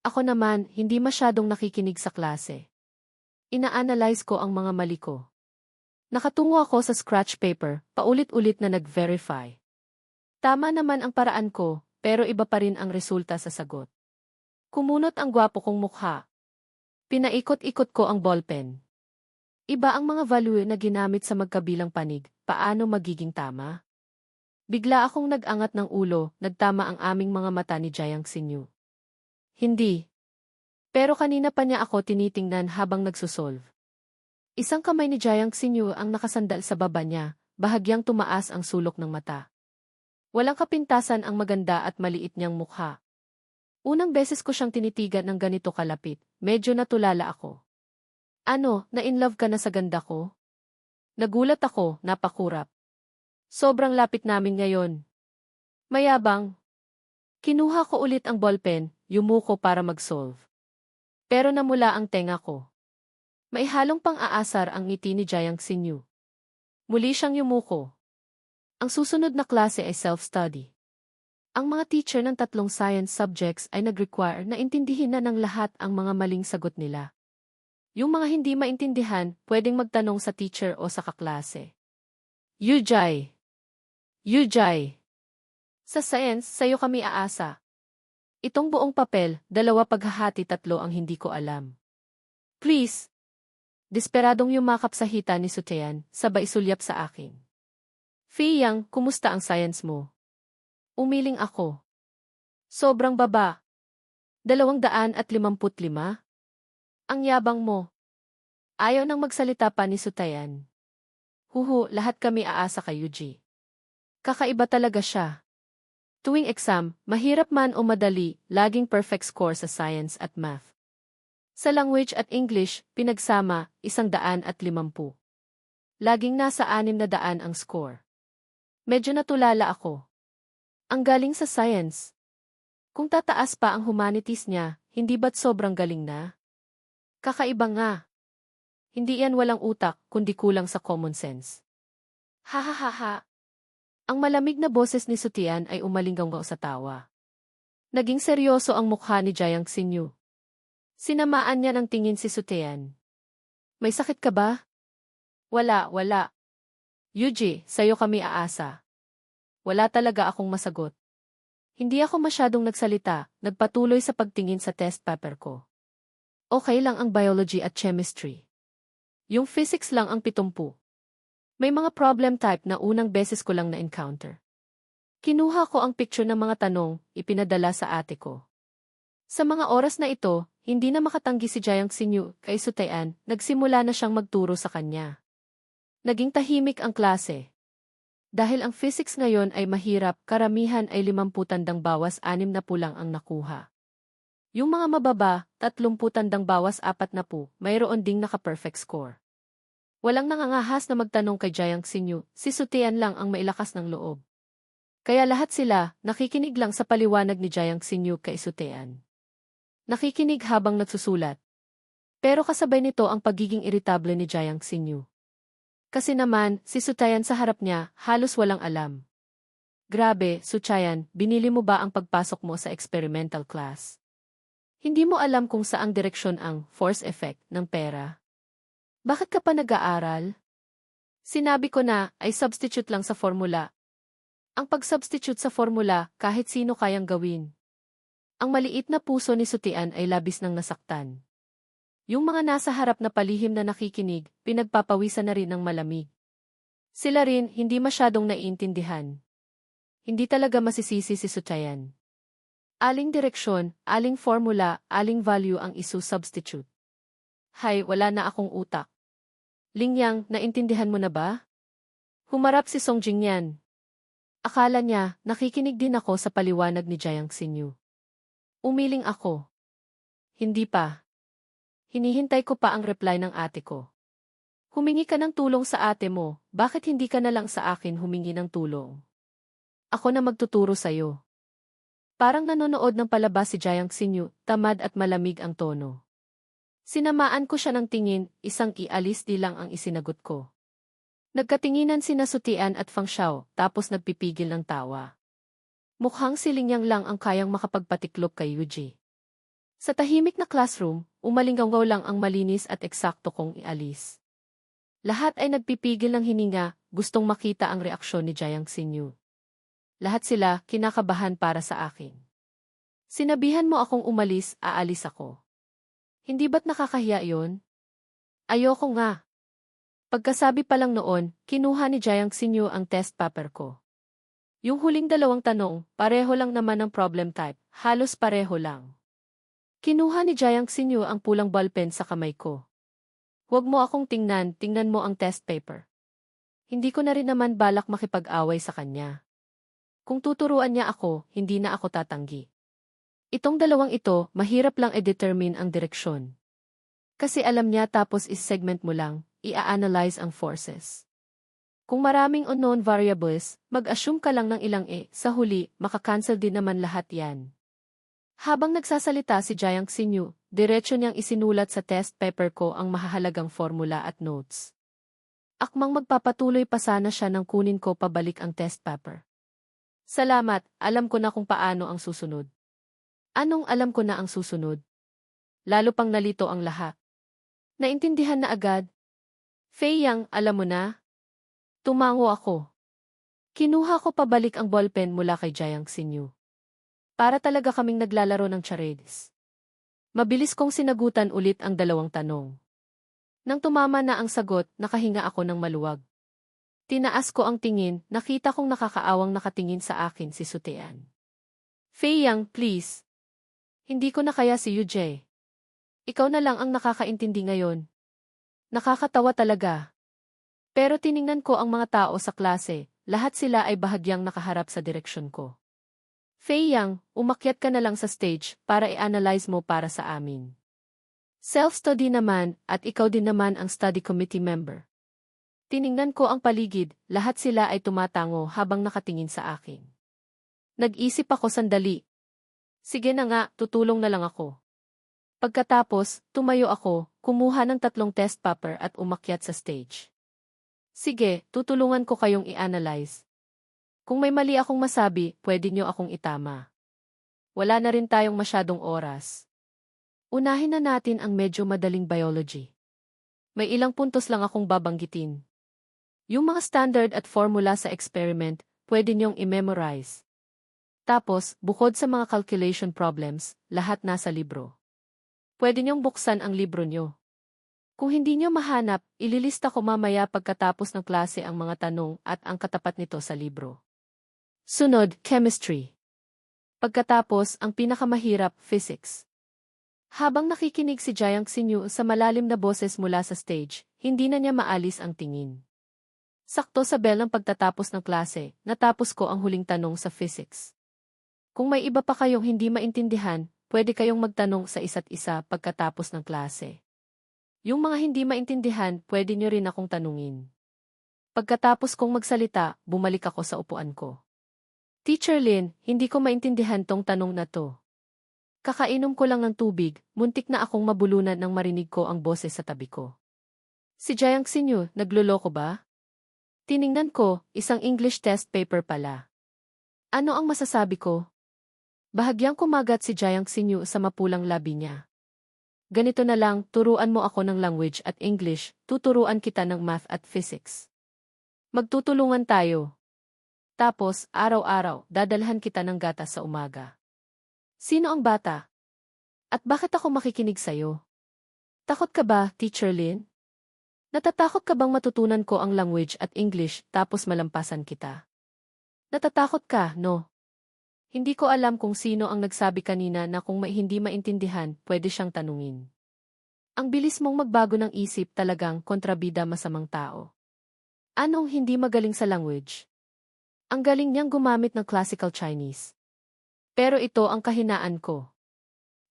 Ako naman, hindi masyadong nakikinig sa klase. Ina-analyze ko ang mga mali ko. Nakatungo ako sa scratch paper, paulit-ulit na nag-verify. Tama naman ang paraan ko, pero iba pa rin ang resulta sa sagot. Kumunot ang gwapo kong mukha. Pinaikot-ikot ko ang ballpen. Iba ang mga value na ginamit sa magkabilang panig, paano magiging tama? Bigla akong nag-angat ng ulo, nagtama ang aming mga mata ni Jiang Xinyu. Hindi. Pero kanina pa niya ako tinitingnan habang nagsusolve. Isang kamay ni Jiang Xinyu ang nakasandal sa baba niya, bahagyang tumaas ang sulok ng mata. Walang kapintasan ang maganda at maliit niyang mukha. Unang beses ko siyang tinitigan ng ganito kalapit, medyo natulala ako. Ano, na-inlove ka na sa ganda ko? Nagulat ako, napakurap. Sobrang lapit namin ngayon. Mayabang. Kinuha ko ulit ang ballpen, yumuko para mag-solve. Pero namula ang tenga ko. May halong pang-aasar ang ngiti ni Jiang Xinyu. Muli siyang yumuko. Ang susunod na klase ay self-study. Ang mga teacher ng 3 science subjects ay nag-require na intindihin na ng lahat ang mga maling sagot nila. Yung mga hindi maintindihan, pwedeng magtanong sa teacher o sa kaklase. Yujai. Yujai. Sa science, sayo kami aasa. Itong buong papel, 2 paghahati 3 ang hindi ko alam. Please. Desperadong yumakap sa hita ni Sutian, sabay sulyap sa akin. Fiyang, kumusta ang science mo? Umiling ako. Sobrang baba. 255? Ang yabang mo. Ayaw nang magsalita pa ni Sutian. Huhu, lahat kami aasa kay Yuji. Kakaiba talaga siya. Tuwing exam, mahirap man o madali, laging perfect score sa science at math. Sa language at English, pinagsama, 150. Laging nasa 600 ang score. Medyo natulala ako. Ang galing sa science. Kung tataas pa ang humanities niya, hindi ba't sobrang galing na? Kakaiba nga. Hindi yan walang utak, kundi kulang sa common sense. Ha ha ha ha. Ang malamig na boses ni Sutian ay umalinggaw sa tawa. Naging seryoso ang mukha ni Jiang Xinyu. Sinamaan niya ng tingin si Sutian. May sakit ka ba? Wala. Yuji, sa'yo kami aasa. Wala talaga akong masagot. Hindi ako masyadong nagsalita, nagpatuloy sa pagtingin sa test paper ko. Okay lang ang biology at chemistry. Yung physics lang ang 70. May mga problem type na unang beses ko lang na-encounter. Kinuha ko ang picture ng mga tanong, ipinadala sa ate ko. Sa mga oras na ito, hindi na makatanggi si Jayang Sinyu kay Sutayan, nagsimula na siyang magturo sa kanya. Naging tahimik ang klase. Dahil ang physics ngayon ay mahirap, karamihan ay 50 tandang bawas 60 lang ang nakuha. Yung mga mababa, 30 tandang bawas 40, mayroon ding naka-perfect score. Walang nangangahas na magtanong kay Jayang Sinyu, si Sutayan lang ang mailakas ng loob. Kaya lahat sila, nakikinig lang sa paliwanag ni Jayang Sinyu kay Sutayan. Nakikinig habang nagsusulat. Pero kasabay nito ang pagiging iritable ni Jayang Sinyu. Kasi naman, si Sutayan sa harap niya, halos walang alam. Grabe, Sutayan, binili mo ba ang pagpasok mo sa experimental class? Hindi mo alam kung saang direksyon ang force effect ng pera? Bakit ka pa nag-aaral? Sinabi ko na, ay substitute lang sa formula. Ang pag-substitute sa formula, kahit sino kayang gawin. Ang maliit na puso ni Sutayan ay labis nang nasaktan. Yung mga nasa harap na palihim na nakikinig, pinagpapawisan na rin ng malamig. Sila rin, hindi masyadong naiintindihan. Hindi talaga masisisi si Sutayan. Aling direksyon, aling formula, aling value ang isu-substitute. Hay, wala na akong utak. Lingyang, naintindihan mo na ba? Humarap si Song Jingyan. Akala niya, nakikinig din ako sa paliwanag ni Jayang Sinyu. Umiling ako. Hindi pa. Hinihintay ko pa ang reply ng ate ko. Humingi ka ng tulong sa ate mo, bakit hindi ka na lang sa akin humingi ng tulong? Ako na magtuturo sa'yo. Parang nanonood ng palabas si Jayang Sinyu, tamad at malamig ang tono. Sinamaan ko siya ng tingin, isang ialis di lang ang isinagot ko. Nagkatinginan sina Sutian at Fang Xiao, tapos nagpipigil ng tawa. Mukhang si Lingyang lang ang kayang makapagpatiklop kay Yuji. Sa tahimik na classroom, umalinggaw lang ang malinis at eksakto kong ialis. Lahat ay nagpipigil ng hininga, gustong makita ang reaksyon ni Jayang Sinyu. Lahat sila, kinakabahan para sa akin. Sinabihan mo akong umalis, aalis ako. Hindi ba't nakakahiya yon? Ayoko nga. Pagkasabi pa lang noon, kinuha ni Jayang Sinyu ang test paper ko. Yung huling dalawang tanong, pareho lang naman ang problem type, halos pareho lang. Kinuha ni Jayang Sinyu ang pulang ballpen sa kamay ko. Huwag mo akong tingnan mo ang test paper. Hindi ko na rin naman balak makipag-away sa kanya. Kung tuturuan niya ako, hindi na ako tatanggi. Itong dalawang ito, mahirap lang i-determine ang direksyon. Kasi alam niya tapos is-segment mo lang, i-analyze ang forces. Kung maraming unknown variables, mag-assume ka lang ng ilang sa huli, makakancel din naman lahat yan. Habang nagsasalita si Jayang Sinyu, diretso niyang isinulat sa test paper ko ang mahahalagang formula at notes. Akmang magpapatuloy pa sana siya nang kunin ko pabalik ang test paper. Salamat, alam ko na kung paano ang susunod. Anong alam ko na ang susunod? Lalo pang nalito ang lahat. Naintindihan na agad. Fei Yang, alam mo na? Tumango ako. Kinuha ko pabalik ang ballpen mula kay Jayang Sinyu. Para talaga kaming naglalaro ng charades. Mabilis kong sinagutan ulit ang dalawang tanong. Nang tumama na ang sagot, nakahinga ako ng maluwag. Tinaas ko ang tingin, nakita kong nakakaawang nakatingin sa akin si Sutayan. Fei Yang, please. Hindi ko na kaya si Yujie. Ikaw na lang ang nakakaintindi ngayon. Nakakatawa talaga. Pero tiningnan ko ang mga tao sa klase, lahat sila ay bahagyang nakaharap sa direksyon ko. Fei Yang, umakyat ka na lang sa stage para i-analyze mo para sa amin. Self-study naman, at ikaw din naman ang study committee member. Tiningnan ko ang paligid, lahat sila ay tumatango habang nakatingin sa akin. Nag-isip ako sandali. Sige na nga, tutulong na lang ako. Pagkatapos, tumayo ako, kumuha ng 3 test paper at umakyat sa stage. Sige, tutulungan ko kayong i-analyze. Kung may mali akong masabi, pwede nyo akong itama. Wala na rin tayong masyadong oras. Unahin na natin ang medyo madaling biology. May ilang puntos lang akong babanggitin. Yung mga standard at formula sa experiment, pwede niyong i-memorize. Tapos, bukod sa mga calculation problems, lahat nasa libro. Pwede niyong buksan ang libro niyo. Kung hindi niyo mahanap, ililista ko mamaya pagkatapos ng klase ang mga tanong at ang katapat nito sa libro. Sunod, chemistry. Pagkatapos, ang pinakamahirap, physics. Habang nakikinig si Jiang Xinyu sa malalim na boses mula sa stage, hindi na niya maalis ang tingin. Sakto sa bell ng pagtatapos ng klase, natapos ko ang huling tanong sa physics. Kung may iba pa kayong hindi maintindihan, pwede kayong magtanong sa isa't isa pagkatapos ng klase. Yung mga hindi maintindihan, pwede nyo rin akong tanungin. Pagkatapos kong magsalita, bumalik ako sa upuan ko. Teacher Lin, hindi ko maintindihan tong tanong na to. Kakainom ko lang ng tubig, muntik na akong mabulunan nang marinig ko ang boses sa tabi ko. Si Jiang Xinyu, nagluloko ba? Tiningnan ko, isang English test paper pala. Ano ang masasabi ko? Bahagyang kumagat si Jiang Xinyu sa mapulang labi niya. Ganito na lang, turuan mo ako ng language at English, tuturuan kita ng math at physics. Magtutulungan tayo. Tapos, araw-araw, dadalhan kita ng gatas sa umaga. Sino ang bata? At bakit ako makikinig sa'yo? Takot ka ba, Teacher Lin? Natatakot ka bang matutunan ko ang language at English tapos malampasan kita? Natatakot ka, no? Hindi ko alam kung sino ang nagsabi kanina na kung hindi maintindihan, pwede siyang tanungin. Ang bilis mong magbago ng isip, talagang kontrabida masamang tao. Anong hindi magaling sa language? Ang galing niyang gumamit ng classical Chinese. Pero ito ang kahinaan ko.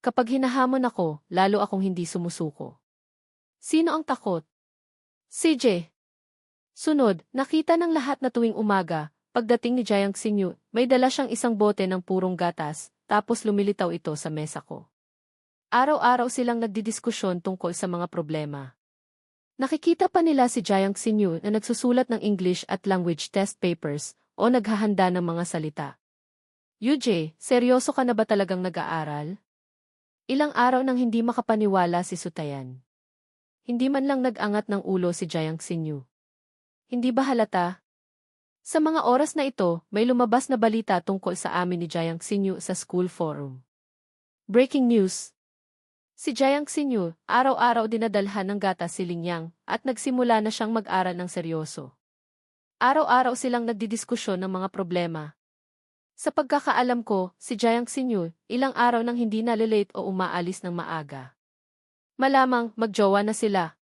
Kapag hinahamon ako, lalo akong hindi sumusuko. Sino ang takot? CJ. Sunod, nakita ng lahat na tuwing umaga, pagdating ni Jiang Xinyu, may dala siyang isang bote ng purong gatas, tapos lumilitaw ito sa mesa ko. Araw-araw silang nagdidiskusyon tungkol sa mga problema. Nakikita pa nila si Jiang Xinyu na nagsusulat ng English at language test papers o naghahanda ng mga salita. UJ, seryoso ka na ba talagang nag-aaral? Ilang araw nang hindi makapaniwala si Sutayan. Hindi man lang nag-angat ng ulo si Jiang Xinyu. Hindi ba halata? Sa mga oras na ito, may lumabas na balita tungkol sa amin ni Jiang Xinyu sa school forum. Breaking news! Si Jiang Xinyu, araw-araw dinadalhan ng gatas si Lingyang at nagsimula na siyang mag-aral ng seryoso. Araw-araw silang nagdidiskusyon ng mga problema. Sa pagkakaalam ko, si Jiang Xinyu, ilang araw nang hindi nalilate o umaalis ng maaga. Malamang magjowa na sila.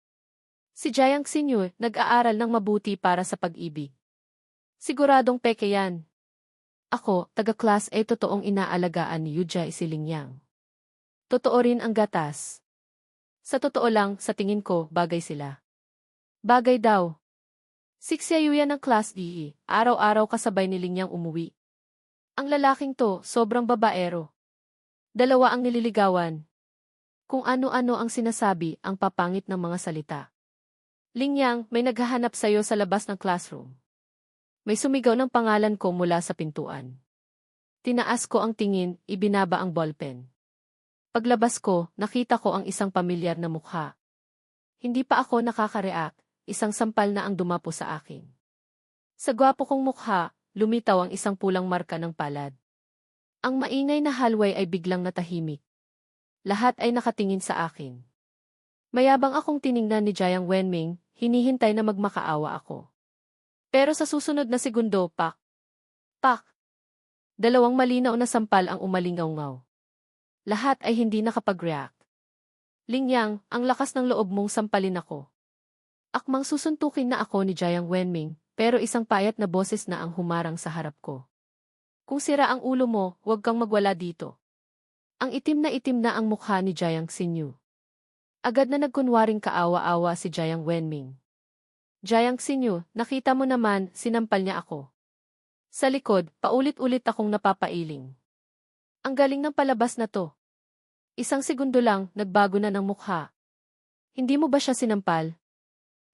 Si Jiang Xinyu, nag-aaral ng mabuti para sa pag-ibig. Siguradong peke yan. Ako, taga-class A, totoong inaalagaan ni Yujai si Lingyang. Totoo rin ang gatas. Sa totoo lang, sa tingin ko, bagay sila. Bagay daw. Siksiyayuyan ng class D, araw-araw kasabay ni Lingyang umuwi. Ang lalaking to, sobrang babaero. Dalawa ang nililigawan. Kung ano-ano ang sinasabi, ang papangit ng mga salita. Lingyang, may naghahanap sa'yo sa labas ng classroom. May sumigaw ng pangalan ko mula sa pintuan. Tinaas ko ang tingin, ibinaba ang ballpen. Paglabas ko, nakita ko ang isang pamilyar na mukha. Hindi pa ako nakaka-react, isang sampal na ang dumapo sa akin. Sa gwapo kong mukha, lumitaw ang isang pulang marka ng palad. Ang maingay na hallway ay biglang natahimik. Lahat ay nakatingin sa akin. Mayabang akong tiningnan ni Jiang Wenming, hinihintay na magmakaawa ako. Pero sa susunod na segundo, pak! Pak! Dalawang malinaw na sampal ang umalingaw-ngaw. Lahat ay hindi nakapag-react. Lingyang, ang lakas ng loob mong sampalin ako. Akmang susuntukin na ako ni Jiang Wenming, pero isang payat na boses na ang humarang sa harap ko. Kung sira ang ulo mo, huwag kang magwala dito. Ang itim na ang mukha ni Jiang Xinyu. Agad na nagkunwaring kaawa-awa si Jiang Wenming. Jiang Xinyu, nakita mo naman, sinampal niya ako. Sa likod, paulit-ulit akong napapailing. Ang galing ng palabas na to. Isang segundo lang, nagbago na ng mukha. Hindi mo ba siya sinampal?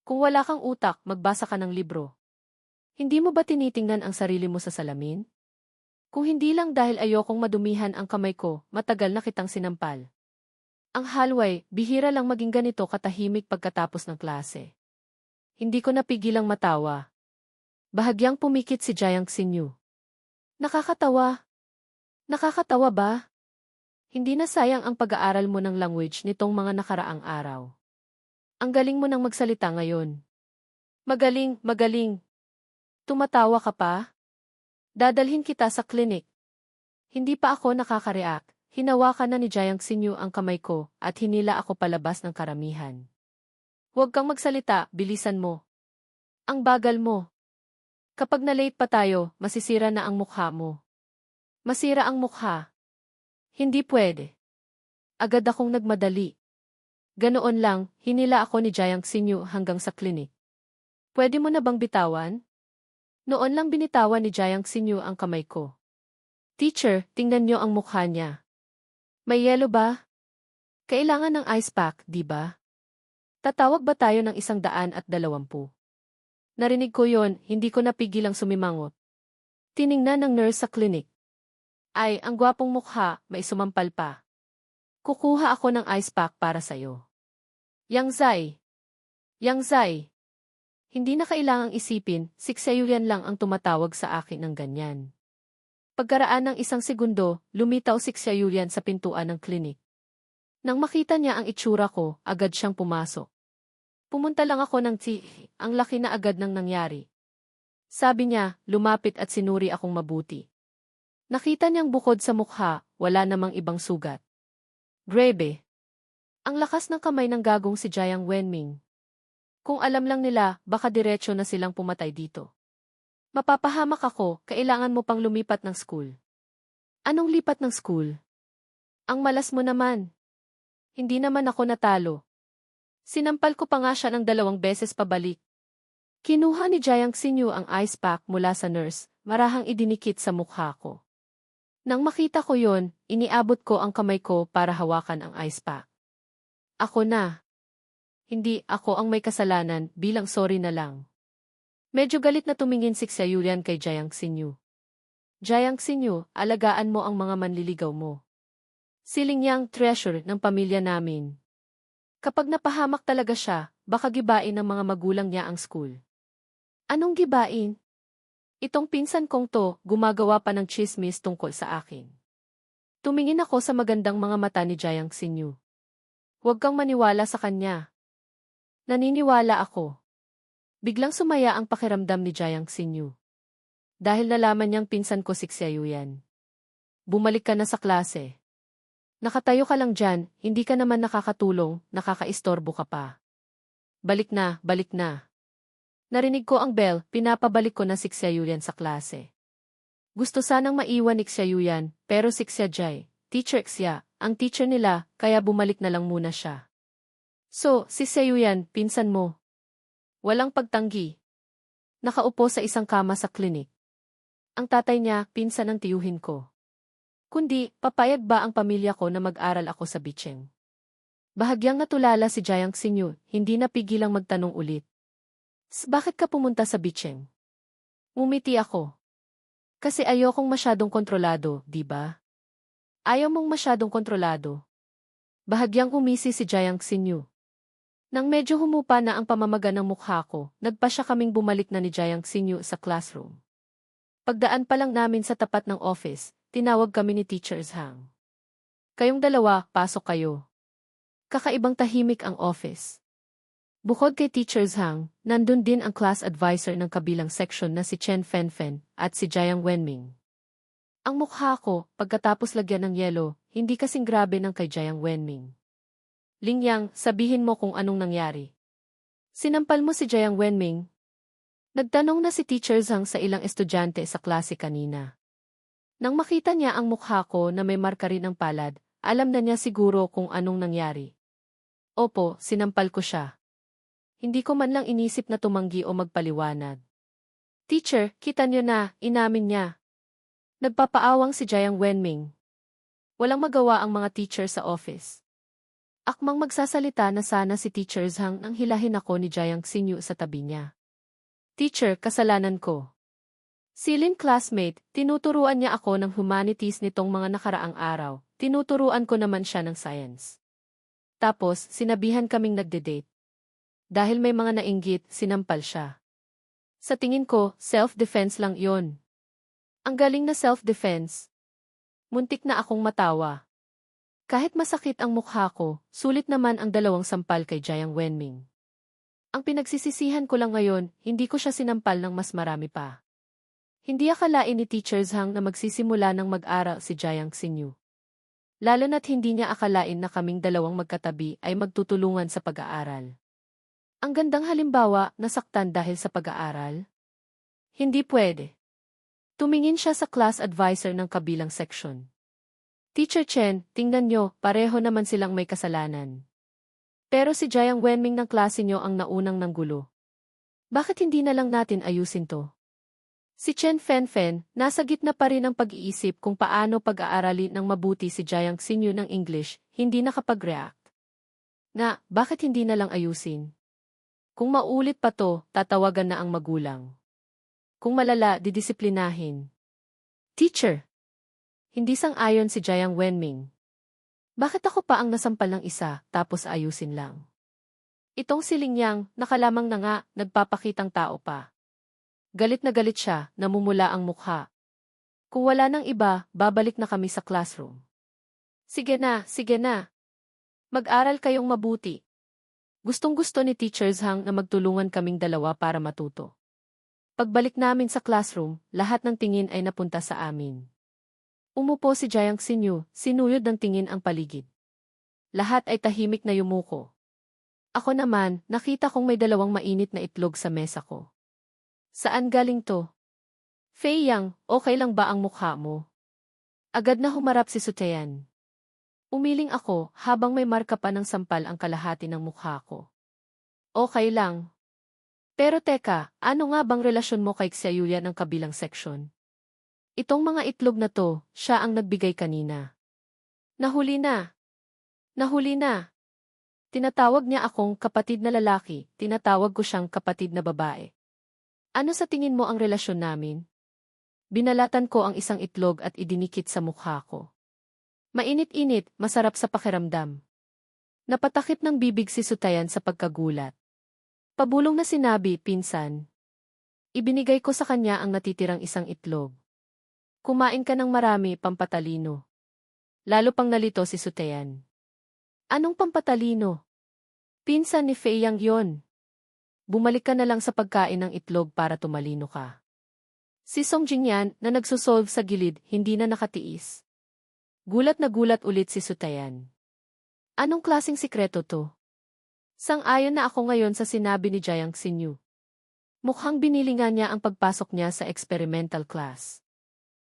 Kung wala kang utak, magbasa ka ng libro. Hindi mo ba tinitingnan ang sarili mo sa salamin? Kung hindi lang dahil ayokong madumihan ang kamay ko, matagal na kitang sinampal. Ang hallway, bihira lang maging ganito katahimik pagkatapos ng klase. Hindi ko napigilang matawa. Bahagyang pumikit si Jiang Xinyu. Nakakatawa. Nakakatawa ba? Hindi na sayang ang pag-aaral mo ng language nitong mga nakaraang araw. Ang galing mo nang magsalita ngayon. Magaling, magaling. Tumatawa ka pa? Dadalhin kita sa klinik. Hindi pa ako nakaka-react. Hinawakan na ni Jiang Xinyu ang kamay ko at hinila ako palabas ng karamihan. Huwag kang magsalita, bilisan mo. Ang bagal mo. Kapag na-late pa tayo, masisira na ang mukha mo. Masira ang mukha. Hindi pwede. Agad akong nagmadali. Ganoon lang, hinila ako ni Jiang Xinyu hanggang sa klinik. Pwede mo na bang bitawan? Noon lang binitawan ni Jiang Xinyu ang kamay ko. Teacher, tingnan niyo ang mukha niya. May yelo ba? Kailangan ng ice pack, di ba? Tatawag ba tayo ng 120? Narinig ko yon, hindi ko napigilang sumimangot. Tiningnan ng nurse sa klinik. Ay, ang gwapong mukha, may sumampal pa. Kukuha ako ng ice pack para sa'yo. Yang Zai. Yang Zai. Hindi na kailangang isipin, si Xiaoyan lang ang tumatawag sa akin ng ganyan. Pagkaraan ng 1 segundo, lumitaw si Xiaoyan sa pintuan ng klinik. Nang makita niya ang itsura ko, agad siyang pumasok. Pumunta lang ako ng ang laki na agad ng nangyari. Sabi niya, lumapit at sinuri akong mabuti. Nakita niyang bukod sa mukha, wala namang ibang sugat. Grabe. Ang lakas ng kamay ng gagong si Jiang Wenming. Kung alam lang nila, baka diretso na silang pumatay dito. Mapapahamak ako, kailangan mo pang lumipat ng school. Anong lipat ng school? Ang malas mo naman. Hindi naman ako natalo. Sinampal ko pa nga siya ng 2 beses pabalik. Kinuha ni Jiang Xinyu ang ice pack mula sa nurse, marahang idinikit sa mukha ko. Nang makita ko yon, iniabot ko ang kamay ko para hawakan ang ice pack. Ako na. Hindi ako ang may kasalanan, bilang sorry na lang. Medyo galit na tumingin si Xiaoyan kay Jiang Xinyu. Jiang Xinyu, alagaan mo ang mga manliligaw mo. Siling niyang treasure ng pamilya namin. Kapag napahamak talaga siya, baka gibain ng mga magulang niya ang school. Anong gibain? Itong pinsan kong to, gumagawa pa ng chismis tungkol sa akin. Tumingin ako sa magandang mga mata ni Jiang Xinyu. Huwag kang maniwala sa kanya. Naniniwala ako. Biglang sumaya ang pakiramdam ni Jiang Xinyu. Dahil nalaman niyang pinsan ko si Xiaoyan. Bumalik ka na sa klase. Nakatayo ka lang dyan, hindi ka naman nakakatulong, nakakaistorbo ka pa. Balik na, balik na. Narinig ko ang bell, pinapabalik ko na si Xiaoyan sa klase. Gusto sanang maiwan ni Xiaoyan, pero si Xiajai, Teacher Xia, ang teacher nila, kaya bumalik na lang muna siya. So, si Xiaoyan, pinsan mo. Walang pagtanggi. Nakaupo sa isang kama sa klinik. Ang tatay niya, pinsan ng tiyuhin ko. Kundi, papayag ba ang pamilya ko na mag-aral ako sa Bicheng? Bahagyang natulala si Jiang Xinyu, hindi napigilang magtanong ulit. Bakit ka pumunta sa Bicheng? Umiti ako. Kasi ayokong masyadong kontrolado, di ba? Ayaw mong masyadong kontrolado. Bahagyang umisi si Jiang Xinyu. Nang medyo humupa na ang pamamaga ng mukha ko, nagpa siya kaming bumalik na ni Jiang Xinyu sa classroom. Pagdaan pa lang namin sa tapat ng office, tinawag kami ni Teacher Zhang. Kayong dalawa, pasok kayo. Kakaibang tahimik ang office. Bukod kay Teacher Zhang, nandun din ang class advisor ng kabilang section na si Chen Fenfen at si Jiang Wenming. Ang mukha ko, pagkatapos lagyan ng yelo, hindi kasing grabe ng kay Jiang Wenming. Lingyang, sabihin mo kung anong nangyari. Sinampal mo si Jiang Wenming? Nagtanong na si Teacher Zhang sa ilang estudyante sa klase kanina. Nang makita niya ang mukha ko na may marka rin ng palad, alam na niya siguro kung anong nangyari. Opo, sinampal ko siya. Hindi ko man lang inisip na tumanggi o magpaliwanag. Teacher, kita niyo na, inamin niya. Nagpapaawang si Jiang Wenming. Walang magawa ang mga teacher sa office. Akmang magsasalita na sana si Teacher Zhang nang hilahin ako ni Jiang Xinyu sa tabi niya. Teacher, kasalanan ko. Silin classmate, tinuturuan niya ako ng humanities nitong mga nakaraang araw, tinuturuan ko naman siya ng science. Tapos, sinabihan kaming nagde-date. Dahil may mga nainggit, sinampal siya. Sa tingin ko, self-defense lang yon. Ang galing na self-defense. Muntik na akong matawa. Kahit masakit ang mukha ko, sulit naman ang dalawang sampal kay Jiang Wenming. Ang pinagsisisihan ko lang ngayon, hindi ko siya sinampal ng mas marami pa. Hindi akalain ni Teacher Zhang na magsisimula ng mag-aral si Jiang Xinyu. Lalo na't hindi niya akalain na kaming dalawang magkatabi ay magtutulungan sa pag-aaral. Ang gandang halimbawa, nasaktan dahil sa pag-aaral? Hindi pwede. Tumingin siya sa class advisor ng kabilang section. Teacher Chen, tingnan nyo, pareho naman silang may kasalanan. Pero si Jiang Wenming ng klase nyo ang naunang nanggulo. Bakit hindi na lang natin ayusin to? Si Chen Fenfen, nasa gitna pa rin ang pag-iisip kung paano pag-aaralin ng mabuti si Jiang Xinyu ng English, hindi nakapag-react. Nga, bakit hindi na lang ayusin? Kung maulit pa to, tatawagan na ang magulang. Kung malala, didisiplinahin. Teacher! Hindi sang-ayon si Jiang Wenming. Bakit ako pa ang nasampal ng isa, tapos ayusin lang? Itong si Lingyang, nakalamang na nga, nagpapakitang tao pa. Galit na galit siya, namumula ang mukha. Kung wala nang iba, babalik na kami sa classroom. Sige na, sige na. Mag-aral kayong mabuti. Gustong-gusto ni Teacher Zhang na magtulungan kaming dalawa para matuto. Pagbalik namin sa classroom, lahat ng tingin ay napunta sa amin. Umupo si Jiang Xinyu, sinuyod ng tingin ang paligid. Lahat ay tahimik na yumuko. Ako naman, nakita kong may dalawang mainit na itlog sa mesa ko. Saan galing to? Fei Yang, okay lang ba ang mukha mo? Agad na humarap si Sutayan. Umiling ako habang may marka pa ng sampal ang kalahati ng mukha ko. Okay lang. Pero teka, ano nga bang relasyon mo kay Xiaoya ng kabilang seksyon? Itong mga itlog na to, siya ang nagbigay kanina. Nahuli na. Nahuli na. Tinatawag niya akong kapatid na lalaki, tinatawag ko siyang kapatid na babae. Ano sa tingin mo ang relasyon namin? Binalatan ko ang isang itlog at idinikit sa mukha ko. Mainit-init, masarap sa pakiramdam. Napatakip ng bibig si Sutayan sa pagkagulat. Pabulong na sinabi, pinsan. Ibinigay ko sa kanya ang natitirang isang itlog. Kumain ka ng marami, pampatalino. Lalo pang nalito si Sutayan. Anong pampatalino? Pinsan ni Fei Yang yon. Bumalik ka na lang sa pagkain ng itlog para tumalino ka. Si Song Jingyan, na nagsusolve sa gilid, hindi na nakatiis. Gulat na gulat ulit si Sutayan. Anong klaseng sikreto to? Sang-ayon na ako ngayon sa sinabi ni Jiang Xinyu. Mukhang binilingan niya ang pagpasok niya sa experimental class.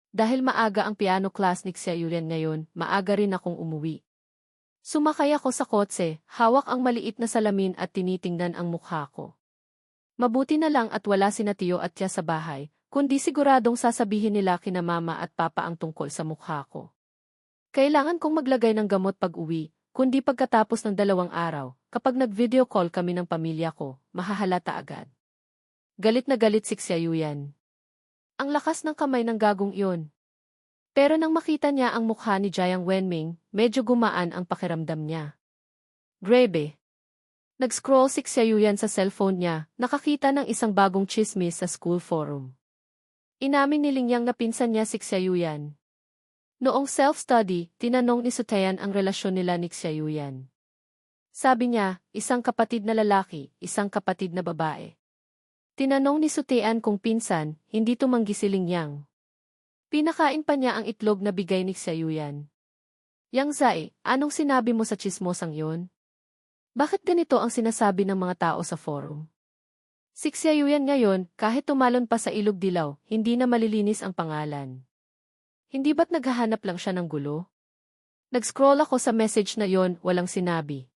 Dahil maaga ang piano class ni Xiaoyan ngayon, maaga rin akong umuwi. Sumakay ako sa kotse, hawak ang maliit na salamin at tinitingnan ang mukha ko. Mabuti na lang at wala sina Tio at Tia sa bahay, kundi siguradong sasabihin nila kina mama at papa ang tungkol sa mukha ko. Kailangan kong maglagay ng gamot pag-uwi, kundi pagkatapos ng 2 araw, kapag nag-video call kami ng pamilya ko, mahahalata agad. Galit na galit si Xiaoyan. Ang lakas ng kamay ng gagong iyon. Pero nang makita niya ang mukha ni Jiang Wenming, medyo gumaan ang pakiramdam niya. Grabe. Nag-scroll si Xiaoyan sa cellphone niya, nakakita ng isang bagong chismis sa school forum. Inamin ni Lingyang na pinsan niya si Xiaoyan. Noong self-study, tinanong ni Sutayan ang relasyon nila ni Xiaoyan. Sabi niya, isang kapatid na lalaki, isang kapatid na babae. Tinanong ni Sutayan kung pinsan, hindi tumanggi si Lingyang. Pinakain pa niya ang itlog na bigay ni Xiaoyan. Yang Zai, anong sinabi mo sa chismosang yon? Bakit ganito ang sinasabi ng mga tao sa forum? Si Xiaoyan ngayon, kahit tumalon pa sa ilog dilaw, hindi na malilinis ang pangalan. Hindi ba't naghahanap lang siya ng gulo? Nag-scroll ako sa message na yon, walang sinabi.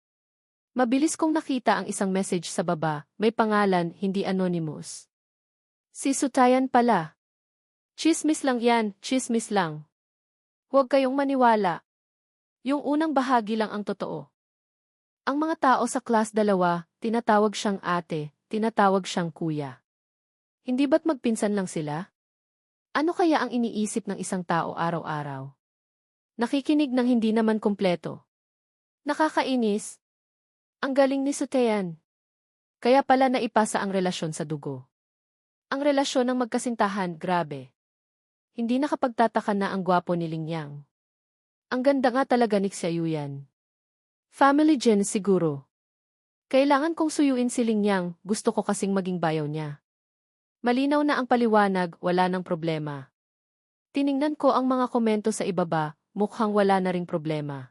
Mabilis kong nakita ang isang message sa baba, may pangalan, hindi anonymous. Si Sutayan pala. Chismis lang yan, chismis lang. Huwag kayong maniwala. Yung unang bahagi lang ang totoo. Ang mga tao sa class 2, tinatawag siyang ate, tinatawag siyang kuya. Hindi ba't magpinsan lang sila? Ano kaya ang iniisip ng isang tao araw-araw? Nakikinig ng hindi naman kumpleto. Nakakainis. Ang galing ni Sutayan. Kaya pala naipasa ang relasyon sa dugo. Ang relasyon ng magkasintahan, grabe. Hindi nakapagtataka na ang gwapo ni Lingyang. Ang ganda nga talaga ni Xiaoyan. Family gen siguro. Kailangan kong suyuin si Lingyang, gusto ko kasing maging bayaw niya. Malinaw na ang paliwanag, wala nang problema. Tiningnan ko ang mga komento sa ibaba, mukhang wala na ring problema.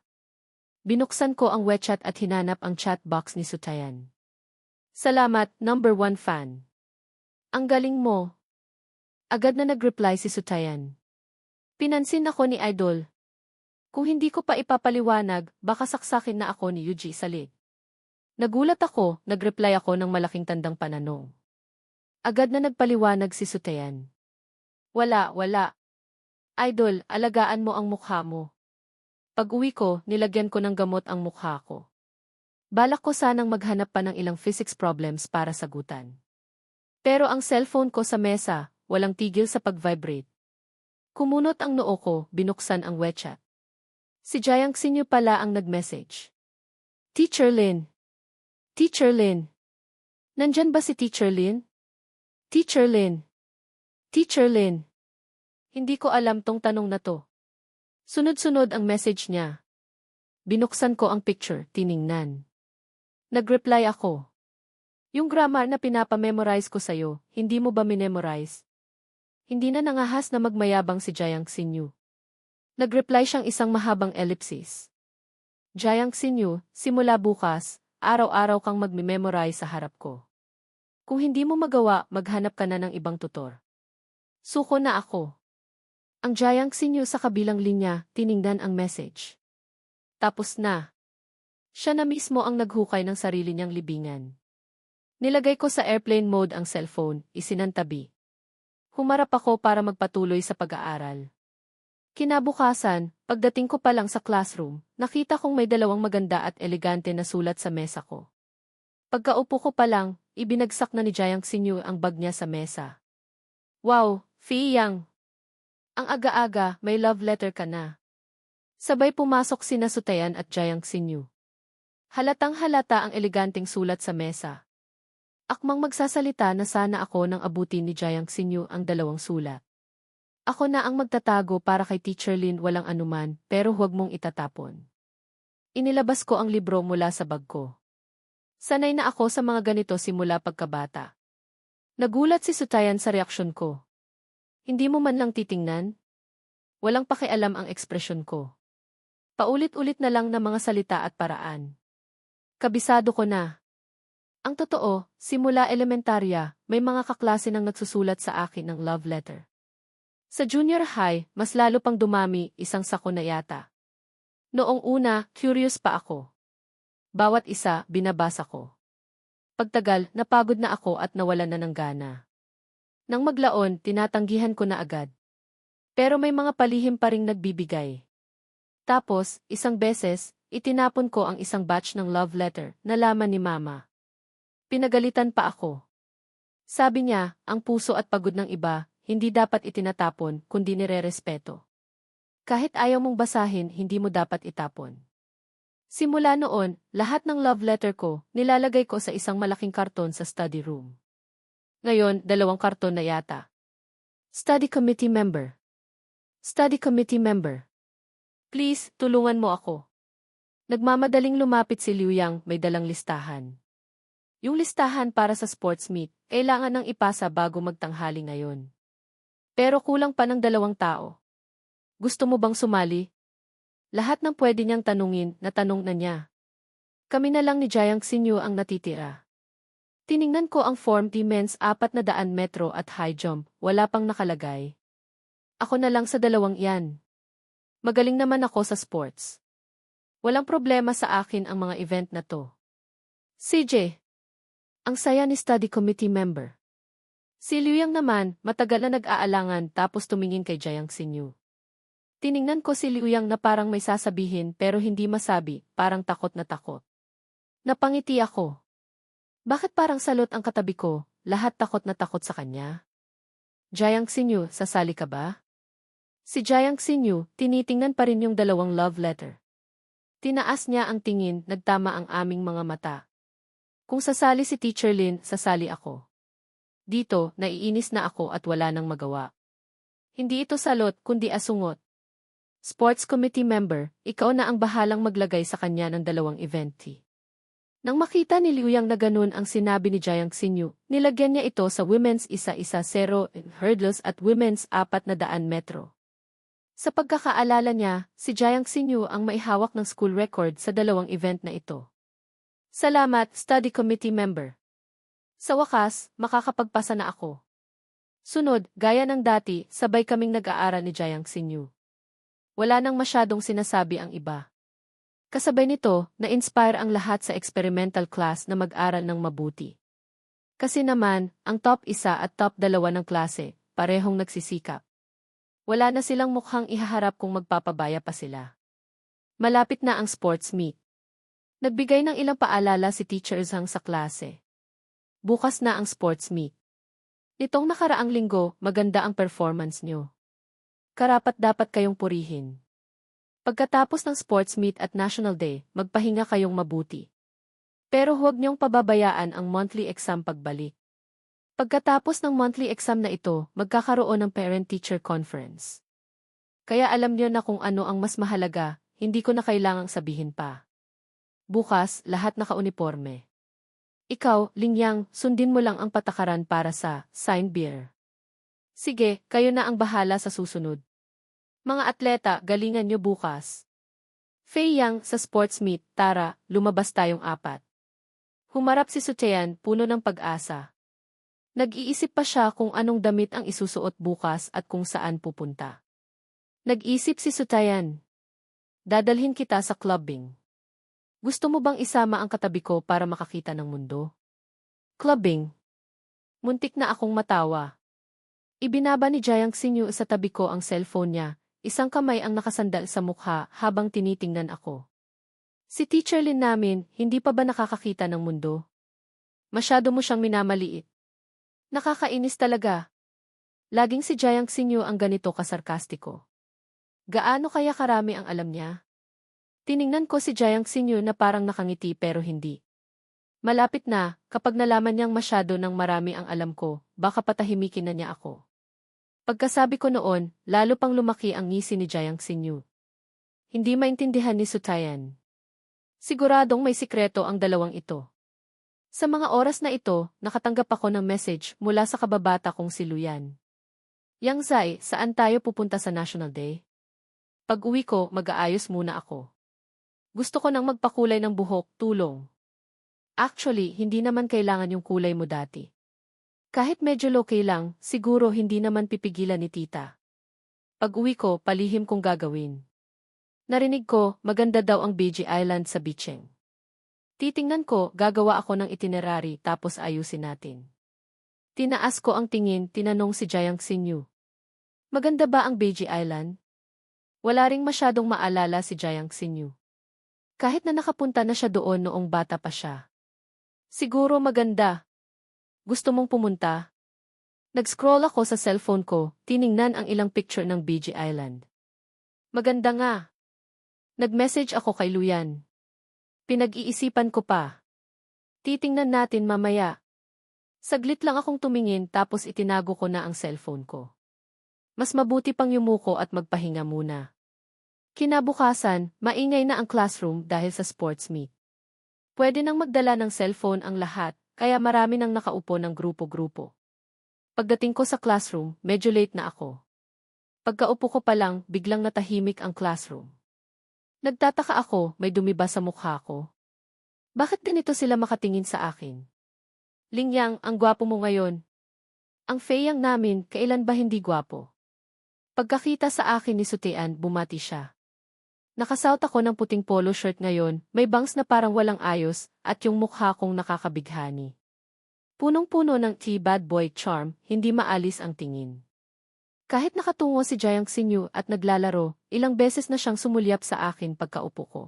Binuksan ko ang WeChat at hinanap ang chat box ni Sutayan. Salamat, number 1 fan. Ang galing mo. Agad na nag-reply si Sutayan. Pinansin ako ni Idol. Kung hindi ko pa ipapaliwanag, baka saksakin na ako ni Yuji sa leg. Nagulat ako, nag-reply ako ng malaking tandang pananong. Agad na nagpaliwanag si Sutayan. Wala. Idol, alagaan mo ang mukha mo. Pag-uwi ko, nilagyan ko ng gamot ang mukha ko. Balak ko sanang maghanap pa ng ilang physics problems para sagutan. Pero ang cellphone ko sa mesa, walang tigil sa pag-vibrate. Kumunot ang noo ko, binuksan ang WeChat. Si Jiang Xinyu pala ang nag-message. Teacher Lin. Teacher Lin. Nandyan ba si Teacher Lin? Teacher Lin. Teacher Lin. Hindi ko alam tong tanong na to. Sunod-sunod ang message niya. Binuksan ko ang picture, tiningnan. Nag-reply ako. Yung grammar na pinapamemorize ko sa'yo, hindi mo ba minemorize? Hindi na nangahas na magmayabang si Jiang Xinyu. Nag-reply siyang isang mahabang ellipsis. Jiang Xinyu, simula bukas, araw-araw kang magme-memorize sa harap ko. Kung hindi mo magawa, maghanap ka na ng ibang tutor. Suko na ako. Ang Jiang Xinyu sa kabilang linya, tiningnan ang message. Tapos na. Siya na mismo ang naghukay ng sarili niyang libingan. Nilagay ko sa airplane mode ang cellphone, isinantabi. Humarap ako para magpatuloy sa pag-aaral. Kinabukasan, pagdating ko pa lang sa classroom, nakita kong may dalawang maganda at elegante na sulat sa mesa ko. Pagkaupo ko pa lang, ibinagsak na ni Jiang Xinyu ang bag niya sa mesa. Wow, Fi Yang! Ang aga-aga, may love letter ka na. Sabay pumasok sina Sutayan at Jiang Xinyu. Halatang-halata ang eleganteng sulat sa mesa. Akmang magsasalita na sana ako nang abutin ni Jiang Xinyu ang dalawang sulat. Ako na ang magtatago para kay Teacher Lin, walang anuman, pero huwag mong itatapon. Inilabas ko ang libro mula sa bag ko. Sanay na ako sa mga ganito simula pagkabata. Nagulat si Sutayan sa reaksyon ko. Hindi mo man lang titingnan? Walang pakialam ang ekspresyon ko. Paulit-ulit na lang na mga salita at paraan. Kabisado ko na. Ang totoo, simula elementarya, may mga kaklase nang nagsusulat sa akin ng love letter. Sa junior high, mas lalo pang dumami, isang sako na yata. Noong una, curious pa ako. Bawat isa, binabasa ko. Pagtagal, napagod na ako at nawalan na ng gana. Nang maglaon, tinatanggihan ko na agad. Pero may mga palihim pa ring nagbibigay. Tapos, isang beses, itinapon ko ang isang batch ng love letter na laman ni Mama. Pinagalitan pa ako. Sabi niya, ang puso at pagod ng iba, hindi dapat itinatapon kundi nirerespeto. Kahit ayaw mong basahin, hindi mo dapat itapon. Simula noon, lahat ng love letter ko, nilalagay ko sa isang malaking karton sa study room. Ngayon, 2 karton na yata. Study committee member. Study committee member. Please, tulungan mo ako. Nagmamadaling lumapit si Liu Yang, may dalang listahan. Yung listahan para sa sports meet, kailangan nang ipasa bago magtanghali ngayon. Pero kulang pa ng 2 tao. Gusto mo bang sumali? Lahat ng pwede niyang tanungin, natanong na niya. Kami na lang ni Jiang Xinyu ang natitira. Tiningnan ko ang form D men's 400 metro at high jump, wala pang nakalagay. Ako na lang sa 2 yan. Magaling naman ako sa sports. Walang problema sa akin ang mga event na to. CJ. Ang saya ni study committee member. Si Liu Yang naman, matagal na nag-aalangan tapos tumingin kay Jiang Xinyu. Tiningnan ko si Liu Yang na parang may sasabihin pero hindi masabi, parang takot na takot. Napangiti ako. Bakit parang salot ang katabi ko, lahat takot na takot sa kanya? Jiang Xinyu, sasali ka ba? Si Jiang Xinyu, tinitingnan pa rin yung 2 love letter. Tinaas niya ang tingin, nagtama ang aming mga mata. Kung sasali si Teacher Lin, sasali ako. Dito, naiinis na ako at wala nang magawa. Hindi ito salot, kundi asungot. Sports committee member, ikaw na ang bahalang maglagay sa kanya ng 2 event. Nang makita ni Liu Yang na ganun ang sinabi ni Jiang Xinyu, nilagyan niya ito sa women's 1-1-0 hurdles at women's 400 metro. Sa pagkakaalala niya, si Jiang Xinyu ang maihawak ng school record sa 2 event na ito. Salamat, study committee member. Sa wakas, makakapagpasa na ako. Sunod, gaya ng dati, sabay kaming nag-aaral ni Jiang Xinyu. Wala nang masyadong sinasabi ang iba. Kasabay nito, na-inspire ang lahat sa experimental class na mag-aral ng mabuti. Kasi naman, ang top 1 at top 2 ng klase, parehong nagsisikap. Wala na silang mukhang ihaharap kung magpapabaya pa sila. Malapit na ang sports meet. Nagbigay ng ilang paalala si Teacher Zhang sa klase. Bukas na ang sports meet. Nitong nakaraang linggo, maganda ang performance nyo. Karapat-dapat kayong purihin. Pagkatapos ng sports meet at National Day, magpahinga kayong mabuti. Pero huwag niyong pababayaan ang monthly exam pagbalik. Pagkatapos ng monthly exam na ito, magkakaroon ng parent-teacher conference. Kaya alam niyo na kung ano ang mas mahalaga, hindi ko na kailangang sabihin pa. Bukas, lahat naka-uniforme. Ikaw, Lingyang, sundin mo lang ang patakaran para sa sign beer. Sige, kayo na ang bahala sa susunod. Mga atleta, galingan nyo bukas. Fei Yang sa sports meet, tara, lumabas tayong 4. Humarap si Sutian, puno ng pag-asa. Nag-iisip pa siya kung anong damit ang isusuot bukas at kung saan pupunta. Nag-isip si Sutian. Dadalhin kita sa clubbing. Gusto mo bang isama ang katabi ko para makakita ng mundo? Clubbing. Muntik na akong matawa. Ibinaba ni Jiang Xinyu sa tabi ko ang cellphone niya. Isang kamay ang nakasandal sa mukha habang tinitingnan ako. Si Teacher Lin namin, hindi pa ba nakakakita ng mundo? Masyado mo siyang minamaliit. Nakakainis talaga. Laging si Jiang Xinyu ang ganito kasarkastiko. Gaano kaya karami ang alam niya? Tiningnan ko si Jiang Xinyu na parang nakangiti pero hindi. Malapit na, kapag nalaman niyang masyado ng marami ang alam ko, baka patahimikin na niya ako. Pagkasabi ko noon, lalo pang lumaki ang ngisi ni Jiang Xinyu. Hindi maintindihan ni Sutayan. Siguradong may sikreto ang dalawang ito. Sa mga oras na ito, nakatanggap ako ng message mula sa kababata kong si Luyan. Yang Zai, saan tayo pupunta sa National Day? Pag-uwi ko, mag-aayos muna ako. Gusto ko nang magpakulay ng buhok, tulong. Actually, hindi naman kailangan yung kulay mo dati. Kahit medyo okay lang, siguro hindi naman pipigilan ni tita. Pag-uwi ko, palihim kong gagawin. Narinig ko, maganda daw ang BG Island sa Bicheng. Titingnan ko, gagawa ako ng itinerary tapos ayusin natin. Tinaas ko ang tingin, tinanong si Jiang Xinyu. Maganda ba ang BG Island? Wala ring masyadong maalala si Jiang Xinyu. Kahit na nakapunta na siya doon noong bata pa siya. Siguro maganda. Gusto mong pumunta? Nag-scroll ako sa cellphone ko, tiningnan ang ilang picture ng BG Island. Maganda nga. Nag-message ako kay Luyan. Pinag-iisipan ko pa. Titingnan natin mamaya. Saglit lang akong tumingin tapos itinago ko na ang cellphone ko. Mas mabuti pang yumuko at magpahinga muna. Kinabukasan, maingay na ang classroom dahil sa sports meet. Pwede nang magdala ng cellphone ang lahat. Kaya marami nang nakaupo ng grupo-grupo. Pagdating ko sa classroom, medyo late na ako. Pagkaupo ko pa lang, biglang natahimik ang classroom. Nagtataka ako, may dumi ba sa mukha ko? Bakit ganito sila makatingin sa akin? Lingyang, ang gwapo mo ngayon. Ang Feiyang namin, kailan ba hindi gwapo? Pagkakita sa akin ni Sutian, bumati siya. Nakasuot ako ng puting polo shirt ngayon, may bangs na parang walang ayos, at yung mukha kong nakakabighani. Punong-puno ng bad boy charm, hindi maalis ang tingin. Kahit nakatungo si Jiang Xinyu at naglalaro, ilang beses na siyang sumulyap sa akin pagkaupo ko.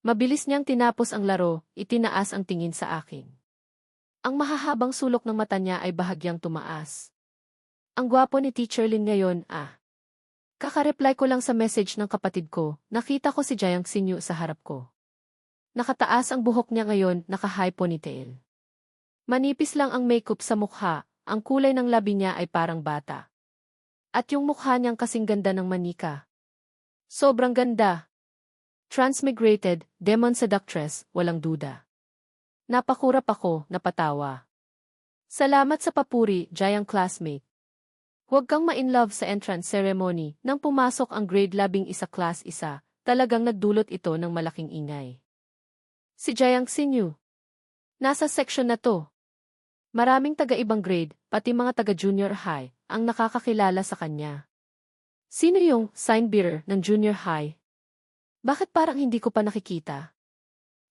Mabilis niyang tinapos ang laro, itinaas ang tingin sa akin. Ang mahahabang sulok ng mata niya ay bahagyang tumaas. Ang gwapo ni Teacher Lin ngayon, ah. Kaka-reply ko lang sa message ng kapatid ko, nakita ko si Jayang Sinyu sa harap ko. Nakataas ang buhok niya ngayon, naka-high ponytail. Manipis lang ang makeup sa mukha, ang kulay ng labi niya ay parang bata. At yung mukha niyang kasing ganda ng manika. Sobrang ganda. Transmigrated, demon seductress, walang duda. Napakurap ako, napatawa. Salamat sa papuri, Jayang classmate. Huwag kang ma-inlove sa entrance ceremony. Nang pumasok ang grade 11 class 1, talagang nagdulot ito ng malaking ingay. Si Jayang Sinyu. Nasa section na to. Maraming taga-ibang grade, pati mga taga-junior high, ang nakakakilala sa kanya. Sino yung sign bearer ng junior high? Bakit parang hindi ko pa nakikita?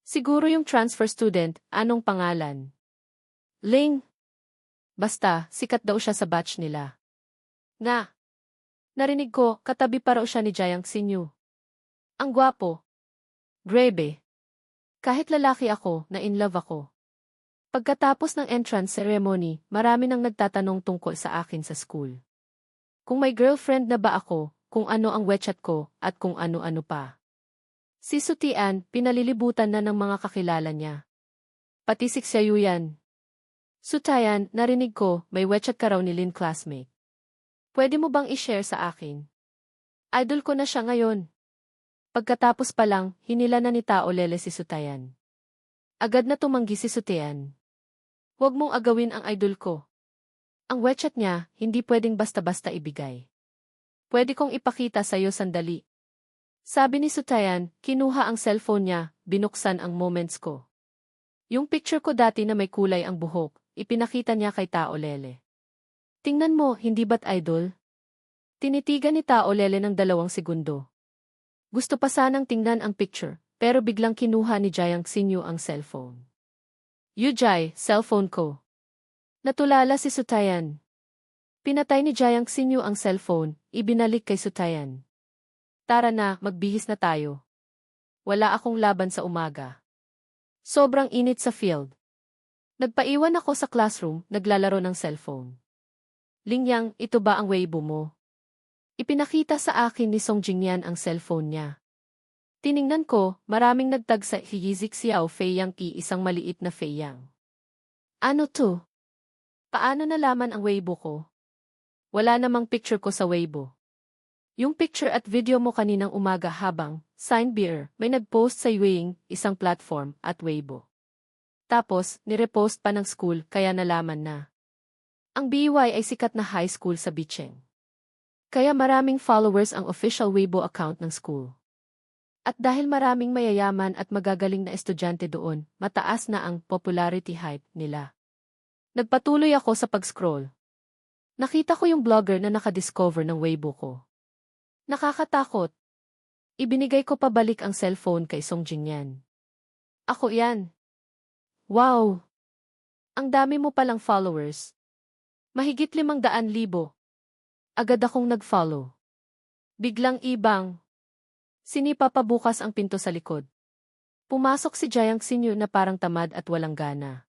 Siguro yung transfer student, anong pangalan? Ling. Basta, sikat daw siya sa batch nila. Nga. Narinig ko, katabi pa raw siya ni Jayang Sinyu. Ang gwapo. Grabe. Kahit lalaki ako, na-in-love ako. Pagkatapos ng entrance ceremony, marami nang nagtatanong tungkol sa akin sa school. Kung may girlfriend na ba ako, kung ano ang wechat ko, at kung ano-ano pa. Si Sutian, pinalilibutan na ng mga kakilala niya. Pati si Xiaoyan. Sutayan, narinig ko, may wechat ka raw ni Lin classmate. Pwede mo bang i-share sa akin? Idol ko na siya ngayon. Pagkatapos pa lang, hinila na ni Tao Lele si Sutayan. Agad na tumanggi si Sutian. Huwag mong agawin ang idol ko. Ang wechat niya, hindi pwedeng basta-basta ibigay. Pwede kong ipakita sa'yo sandali. Sabi ni Sutayan, kinuha ang cellphone niya, binuksan ang moments ko. Yung picture ko dati na may kulay ang buhok, ipinakita niya kay Tao Lele. Tingnan mo, hindi ba't idol? Tinitigan ni Tao Lele ng 2 segundo. Gusto pa sanang tingnan ang picture, pero biglang kinuha ni Jayang Sinyu ang cellphone. Yujay, cellphone ko. Natulala si Sutayan. Pinatay ni Jayang Sinyu ang cellphone, ibinalik kay Sutayan. Tara na, magbihis na tayo. Wala akong laban sa umaga. Sobrang init sa field. Nagpaiwan ako sa classroom, naglalaro ng cellphone. Lingyang, ito ba ang Weibo mo? Ipinakita sa akin ni Song Jingyan ang cellphone niya. Tiningnan ko, maraming nagtag sa Hiyizik Xiao Feiyang isang maliit na Feiyang. Ano to? Paano nalaman ang Weibo ko? Wala namang picture ko sa Weibo. Yung picture at video mo kaninang umaga habang, sign bearer, may nagpost sa Wing, isang platform, at Weibo. Tapos, nirepost pa ng school kaya nalaman na. Ang BY ay sikat na high school sa Bicheng. Kaya maraming followers ang official Weibo account ng school. At dahil maraming mayayaman at magagaling na estudyante doon, mataas na ang popularity hype nila. Nagpatuloy ako sa pag-scroll. Nakita ko yung blogger na nakadiscover ng Weibo ko. Nakakatakot. Ibinigay ko pabalik ang cellphone kay Song Jingyan. Ako yan. Wow! Ang dami mo palang followers. Mahigit 500,000. Agad akong nag-follow. Biglang ibang. Sinipa pa bukas ang pinto sa likod. Pumasok si Jayang Sinyu na parang tamad at walang gana.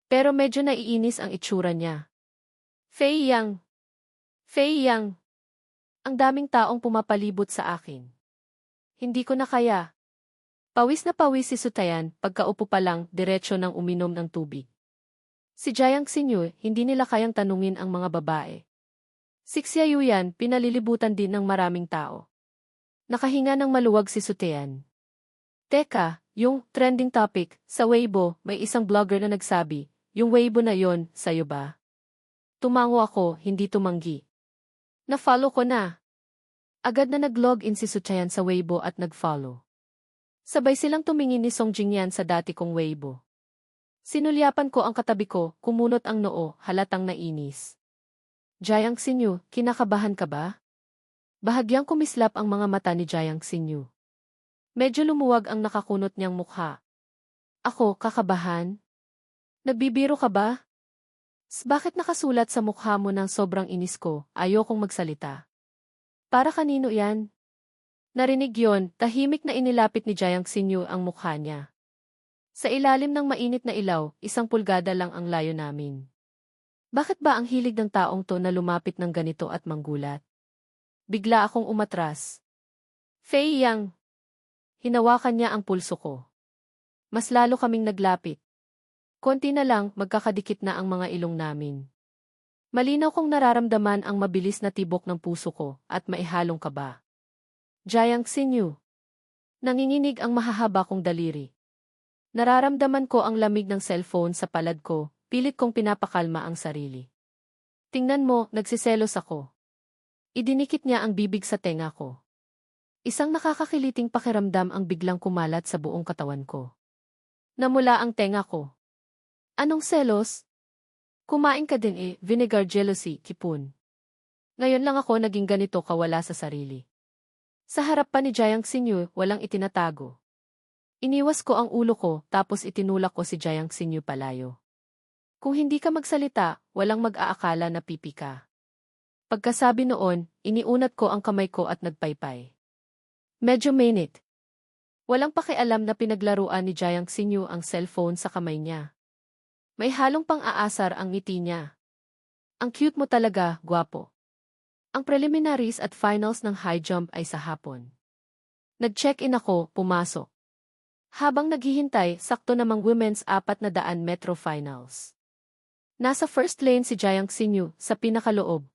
Pero medyo naiinis ang itsura niya. Fei Yang. Fei Yang. Ang daming taong pumapalibot sa akin. Hindi ko na kaya. Pawis na pawis si Sutayan, pagkaupo pa lang, diretsyo nang uminom ng tubig. Si Jayang Sinyu, hindi nila kayang tanungin ang mga babae. Si Xiaoyan, pinalilibutan din ng maraming tao. Nakahinga ng maluwag si Sutayan. Teka, yung trending topic, sa Weibo, may isang blogger na nagsabi, yung Weibo na yon, sa'yo ba? Tumango ako, hindi tumanggi. Na-follow ko na. Agad na nag-login si Sutayan sa Weibo at nag-follow. Sabay silang tumingin ni Song Jingyan sa dati kong Weibo. Sinulyapan ko ang katabi ko, kumunot ang noo, halatang nainis. Jayang Sinyu, kinakabahan ka ba? Bahagyang kumislap ang mga mata ni Jayang Sinyu. Medyo lumuwag ang nakakunot niyang mukha. Ako, kakabahan? Nagbibiro ka ba? Bakit nakasulat sa mukha mo ng sobrang inis ko, ayokong magsalita? Para kanino yan? Narinig yon, tahimik na inilapit ni Jayang Sinyu ang mukha niya. Sa ilalim ng mainit na ilaw, 1 pulgada lang ang layo namin. Bakit ba ang hilig ng taong to na lumapit ng ganito at manggulat? Bigla akong umatras. Fei Yang. Hinawakan niya ang pulso ko. Mas lalo kaming naglapit. Konti na lang, magkakadikit na ang mga ilong namin. Malinaw kong nararamdaman ang mabilis na tibok ng puso ko at maihalong kaba. Jiang Xinyu. Nanginginig ang mahahaba kong daliri. Nararamdaman ko ang lamig ng cellphone sa palad ko, pilit kong pinapakalma ang sarili. Tingnan mo, nagsiselos ako. Idinikit niya ang bibig sa tenga ko. Isang nakakakiliting pakiramdam ang biglang kumalat sa buong katawan ko. Namula ang tenga ko. Anong selos? Kumain ka din vinegar jealousy, kipun. Ngayon lang ako naging ganito kawala sa sarili. Sa harap pa ni Jiang Xinyu, walang itinatago. Iniwas ko ang ulo ko, tapos itinulak ko si Jiang Xinyu palayo. Kung hindi ka magsalita, walang mag-aakala na pipi ka. Pagkasabi noon, iniunat ko ang kamay ko at nagpaypay. Medyo mainit. Walang pakialam na pinaglaruan ni Jiang Xinyu ang cellphone sa kamay niya. May halong pang-aasar ang ngiti niya. Ang cute mo talaga, gwapo. Ang preliminaries at finals ng high jump ay sa hapon. Nag-check-in ako, pumasok. Habang naghihintay, sakto namang women's 400 metro finals. Nasa first lane si Jiang Xinyu, sa pinakaloob.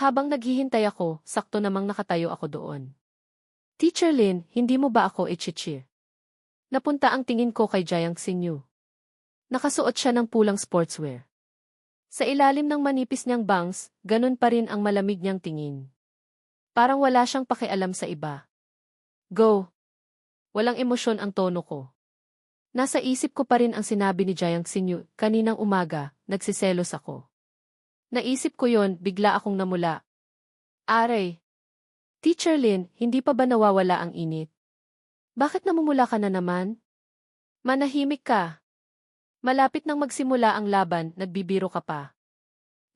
Habang naghihintay ako, sakto namang nakatayo ako doon. Teacher Lin, hindi mo ba ako i-cheer? Napunta ang tingin ko kay Jiang Xinyu. Nakasuot siya ng pulang sportswear. Sa ilalim ng manipis niyang bangs, ganun pa rin ang malamig niyang tingin. Parang wala siyang pakialam sa iba. Go! Walang emosyon ang tono ko. Nasa isip ko pa rin ang sinabi ni Jiang Xinyu, kaninang umaga, nagsiselos ako. Naisip ko yon, bigla akong namula. Aray! Teacher Lin, hindi pa ba nawawala ang init? Bakit namumula ka na naman? Manahimik ka. Malapit nang magsimula ang laban, nagbibiro ka pa.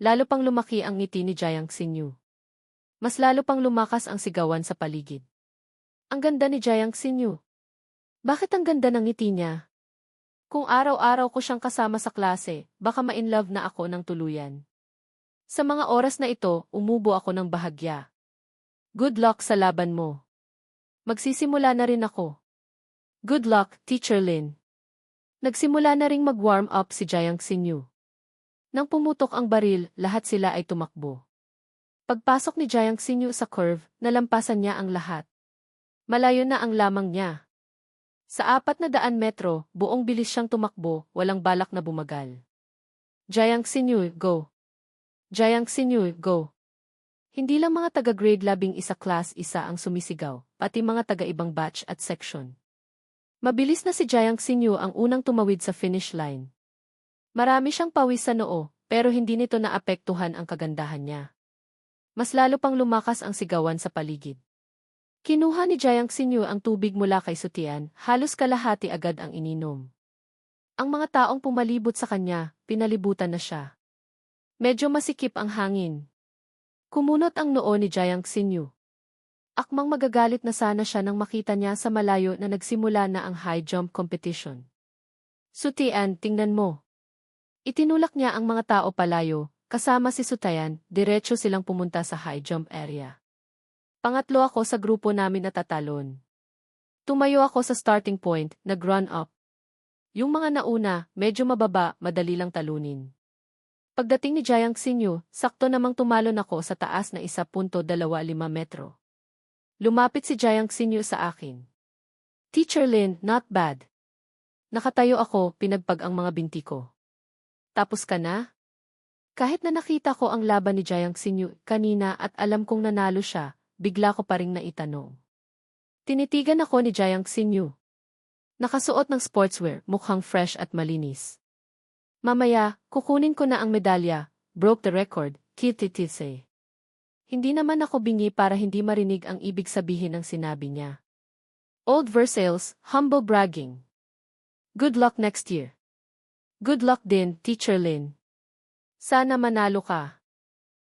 Lalo pang lumaki ang ngiti ni Jiang Xinyu. Mas lalo pang lumakas ang sigawan sa paligid. Ang ganda ni Jiang Xinyu. Bakit ang ganda ng ngiti niya? Kung araw-araw ko siyang kasama sa klase, baka ma-inlove na ako ng tuluyan. Sa mga oras na ito, umubo ako ng bahagya. Good luck sa laban mo. Magsisimula na rin ako. Good luck, Teacher Lin. Nagsimula na ring mag-warm up si Jiang Xinyu. Nang pumutok ang baril, lahat sila ay tumakbo. Pagpasok ni Jiang Xinyu sa curve, nalampasan niya ang lahat. Malayo na ang lamang niya. Sa 400 metro, buong bilis siyang tumakbo, walang balak na bumagal. Jiang Xinyu, go! Jiang Xinyu, go! Hindi lang mga taga-grade 11 class 1 ang sumisigaw, pati mga taga-ibang batch at section. Mabilis na si Jiang Xinyu ang unang tumawid sa finish line. Marami siyang pawis sa noo, pero hindi nito naapektuhan ang kagandahan niya. Mas lalo pang lumakas ang sigawan sa paligid. Kinuha ni Jiang Xinyu ang tubig mula kay Sutian, halos kalahati agad ang ininom. Ang mga taong pumalibot sa kanya, pinalibutan na siya. Medyo masikip ang hangin. Kumunot ang noo ni Jiang Xinyu. Akmang magagalit na sana siya nang makita niya sa malayo na nagsimula na ang high jump competition. Sutian, tingnan mo. Itinulak niya ang mga tao palayo, kasama si Sutayan, diretso silang pumunta sa high jump area. Pangatlo ako sa grupo namin na tatalon. Tumayo ako sa starting point, nag-run up. Yung mga nauna, medyo mababa, madali lang talunin. Pagdating ni Jiang Xinyu, sakto namang tumalon ako sa taas na 1.25 metro. Lumapit si Jiang Xinyu sa akin. Teacher Lin, not bad. Nakatayo ako, pinagpag ang mga binti ko. Tapos ka na? Kahit na nakita ko ang laban ni Jiang Xinyu kanina at alam kong nanalo siya, bigla ko pa ring naitanong. Tinitigan ako ni Jiang Xinyu. Nakasuot ng sportswear, mukhang fresh at malinis. Mamaya, kukunin ko na ang medalya, broke the record, kititise. Hindi naman ako bingi para hindi marinig ang ibig sabihin ng sinabi niya. Old Versailles, humble bragging. Good luck next year. Good luck din, Teacher Lin. Sana manalo ka.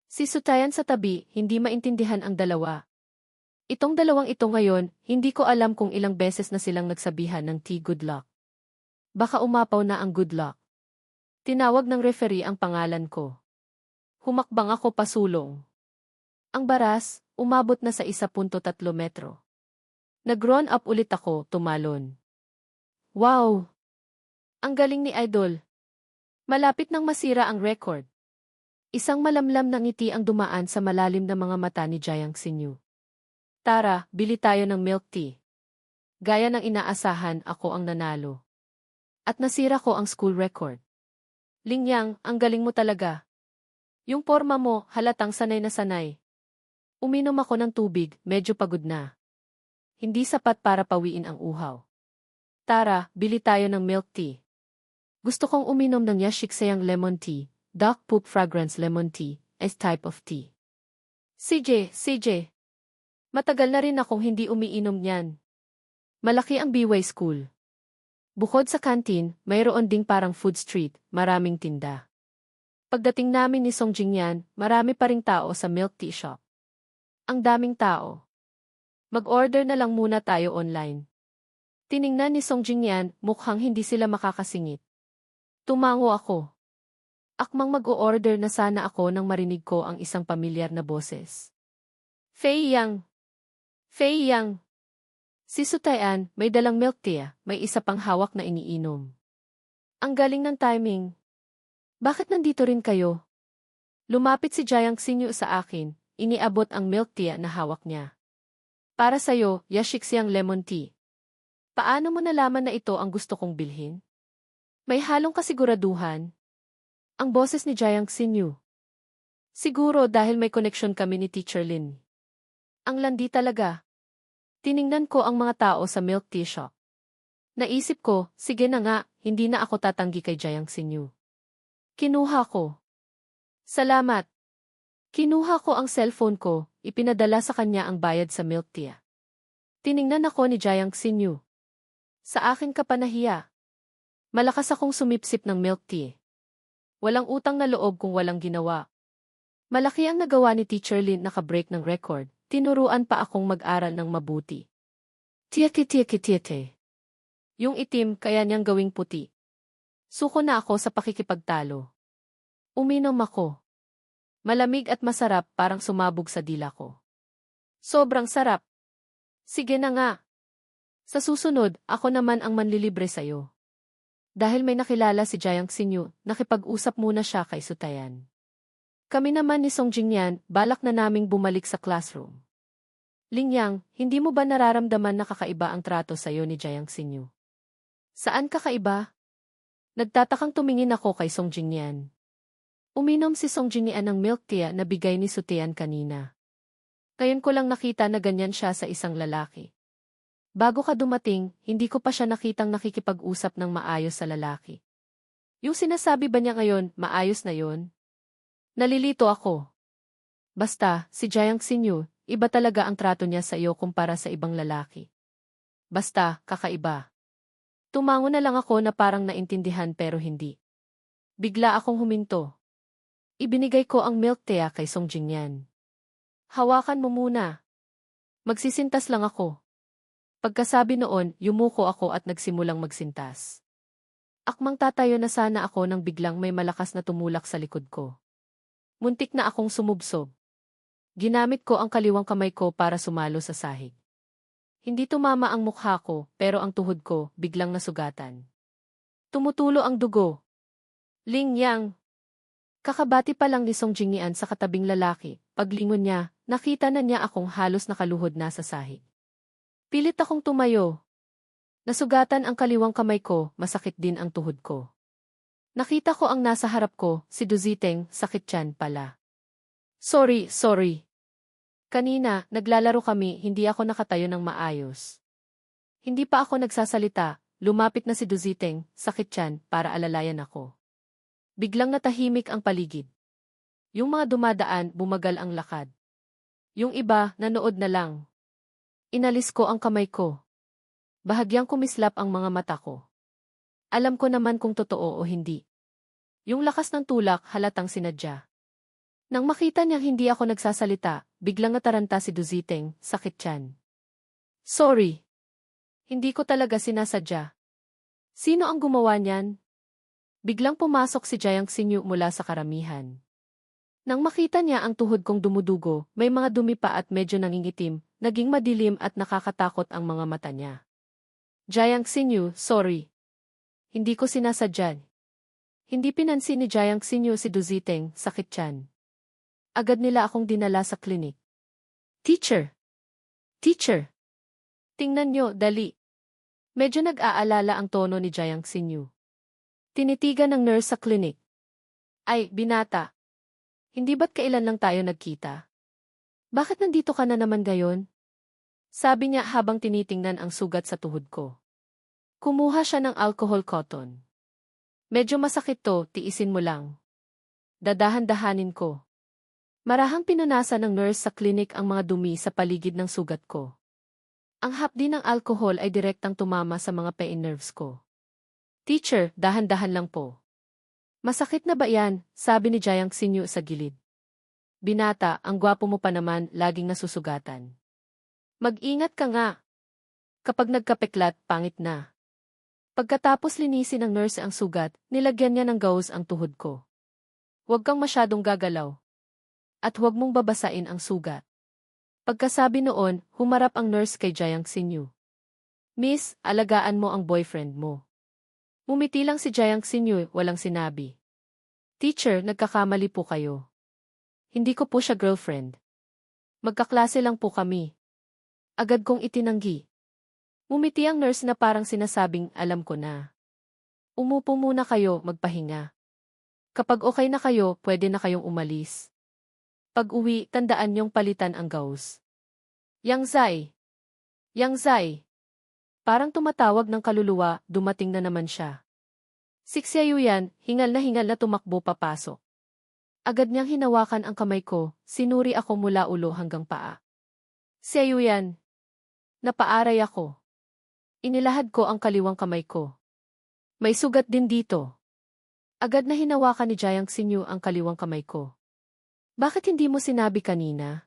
Si Sutayan sa tabi, hindi maintindihan ang dalawa. Itong dalawang ito ngayon, hindi ko alam kung ilang beses na silang nagsabihan ng good luck. Baka umapaw na ang good luck. Tinawag ng referee ang pangalan ko. Humakbang ako pasulong. Ang baras, umabot na sa 1.3 metro. Nag-run up ulit ako, tumalon. Wow! Ang galing ni Idol. Malapit nang masira ang record. Isang malamlam na ngiti ang dumaan sa malalim na mga mata ni Jiang Xinyu. Tara, bili tayo ng milk tea. Gaya ng inaasahan, ako ang nanalo. At nasira ko ang school record. Lingyang, ang galing mo talaga. Yung porma mo, halatang sanay na sanay. Uminom ako ng tubig, medyo pagod na. Hindi sapat para pawiin ang uhaw. Tara, bili tayo ng milk tea. Gusto kong uminom ng Yashiksayang lemon tea, dark poop fragrance lemon tea, as type of tea. CJ. Matagal na rin akong hindi umiinom niyan. Malaki ang BY School. Bukod sa kantin, mayroon ding parang food street, maraming tinda. Pagdating namin ni Song Jingyan, marami pa ring tao sa milk tea shop. Ang daming tao. Mag-order na lang muna tayo online. Tiningnan ni Song Jingyan, mukhang hindi sila makakasingit. Tumango ako. Akmang mag-o-order na sana ako nang marinig ko ang isang pamilyar na boses. Fei Yang! Si Sutayan, may dalang milk tea, may isa pang hawak na iniinom. Ang galing ng timing. Bakit nandito rin kayo? Lumapit si Jiang Xinyu sa akin, iniabot ang milk tea na hawak niya. Para sa'yo, Yashiksayang lemon tea. Paano mo nalaman na ito ang gusto kong bilhin? May halong kasiguraduhan. Ang boses ni Jiang Xinyu. Siguro dahil may connection kami ni Teacher Lin. Ang landi talaga. Tiningnan ko ang mga tao sa milk tea shop. Naisip ko, sige na nga, hindi na ako tatanggi kay Jiang Xinyu. Kinuha ko. Salamat. Kinuha ko ang cellphone ko, ipinadala sa kanya ang bayad sa milk tea. Tiningnan ako ni Jiang Xinyu. Sa akin ka pa nahiya. Malakas akong sumipsip ng milk tea. Walang utang na loob kung walang ginawa. Malaki ang nagawa ni Teacher Lin, naka-break ng record. Tinuruan pa akong mag-aral ng mabuti. Tieke. Yung itim, kaya niyang gawing puti. Suko na ako sa pakikipagtalo. Uminom ako. Malamig at masarap, parang sumabog sa dila ko. Sobrang sarap. Sige na nga. Sa susunod, ako naman ang manlilibre sa'yo. Dahil may nakilala si Jiang Xinyu, nakipag-usap muna siya kay Sutayan. Kami naman ni Song Jingyan, balak na naming bumalik sa classroom. Lingyang, hindi mo ba nararamdaman na kakaiba ang trato sa'yo ni Jiang Xinyu? Saan kakaiba? Nagtatakang tumingin ako kay Song Jingyan. Uminom si Song Jingyan ng milk tea na bigay ni Sutayan kanina. Ngayon ko lang nakita na ganyan siya sa isang lalaki. Bago ka dumating, hindi ko pa siya nakitang nakikipag-usap ng maayos sa lalaki. Yung sinasabi ba niya ngayon, maayos na yon? Nalilito ako. Basta, si Jiang Xinyu, iba talaga ang trato niya sa iyo kumpara sa ibang lalaki. Basta, kakaiba. Tumango na lang ako na parang naintindihan pero hindi. Bigla akong huminto. Ibinigay ko ang milk tea kay Song Jingyan. Hawakan mo muna. Magsisintas lang ako. Pagkasabi noon, yumuko ako at nagsimulang magsintas. Akmang tatayo na sana ako nang biglang may malakas na tumulak sa likod ko. Muntik na akong sumubsob. Ginamit ko ang kaliwang kamay ko para sumalo sa sahig. Hindi tumama ang mukha ko, pero ang tuhod ko biglang nasugatan. Tumutulo ang dugo. Lingyang. Kakabati pa lang ni Song Jingyan sa katabing lalaki. Paglingon niya, nakita na niya akong halos nakaluhod na sa sahig. Pilit akong tumayo. Nasugatan ang kaliwang kamay ko, masakit din ang tuhod ko. Nakita ko ang nasa harap ko, si Duziteng, sakit tiyan pala. Sorry. Kanina, naglalaro kami, hindi ako nakatayo ng maayos. Hindi pa ako nagsasalita, lumapit na si Duziteng, sakit tiyan, para alalayan ako. Biglang natahimik ang paligid. Yung mga dumadaan, bumagal ang lakad. Yung iba, nanood na lang. Inalis ko ang kamay ko. Bahagyang kumislap ang mga mata ko. Alam ko naman kung totoo o hindi. Yung lakas ng tulak, halatang sinadya. Nang makita niyang hindi ako nagsasalita, biglang nataranta si Duziteng, sakit tiyan. Sorry. Hindi ko talaga sinasadya. Sino ang gumawa niyan? Biglang pumasok si Jiang Xinyu mula sa karamihan. Nang makita niya ang tuhod kong dumudugo, may mga dumi pa at medyo nangingitim, naging madilim at nakakatakot ang mga mata niya. Jiang Xinyu, sorry. Hindi ko sinasadya. Hindi pinansin ni Jiang Xinyu si Du Ziteng, sakit tiyan. Agad nila akong dinala sa klinik. Teacher! Teacher! Tingnan niyo, dali. Medyo nag-aalala ang tono ni Jiang Xinyu. Tinitigan ng nurse sa klinik. Ay, binata. Hindi ba't kailan lang tayo nagkita? Bakit nandito ka na naman gayon? Sabi niya habang tinitingnan ang sugat sa tuhod ko. Kumuha siya ng alcohol cotton. Medyo masakit to, tiisin mo lang. Dadahan-dahanin ko. Marahang pinunasan ng nurse sa klinik ang mga dumi sa paligid ng sugat ko. Ang hapdi ng alcohol ay direktang tumama sa mga pain nerves ko. Teacher, dahan-dahan lang po. Masakit na ba yan? Sabi ni Jiang Xinyu sa gilid. Binata, ang gwapo mo pa naman, laging nasusugatan. Mag-ingat ka nga. Kapag nagkapeklat, pangit na. Pagkatapos linisin ng nurse ang sugat, nilagyan niya ng gauze ang tuhod ko. Huwag kang masyadong gagalaw. At huwag mong babasain ang sugat. Pagkasabi noon, humarap ang nurse kay Jiang Xinyu. Miss, alagaan mo ang boyfriend mo. Ngumiti lang si Jiang Xinyu, walang sinabi. Teacher, nagkakamali po kayo. Hindi ko po siya girlfriend. Magkaklase lang po kami. Agad kong itinanggi. Ngumiti ang nurse na parang sinasabing, alam ko na. Umupo muna kayo, magpahinga. Kapag okay na kayo, pwede na kayong umalis. Pag-uwi, tandaan niyong palitan ang gauze. Yang Zai! Yang Zai! Parang tumatawag ng kaluluwa, dumating na naman siya. Si Xiaoyan, hingal na tumakbo papasok. Agad niyang hinawakan ang kamay ko, sinuri ako mula ulo hanggang paa. Xiaoyan! Napaaray ako. Inilahad ko ang kaliwang kamay ko. May sugat din dito. Agad na hinawakan ni Jiang Xinyu ang kaliwang kamay ko. Bakit hindi mo sinabi kanina?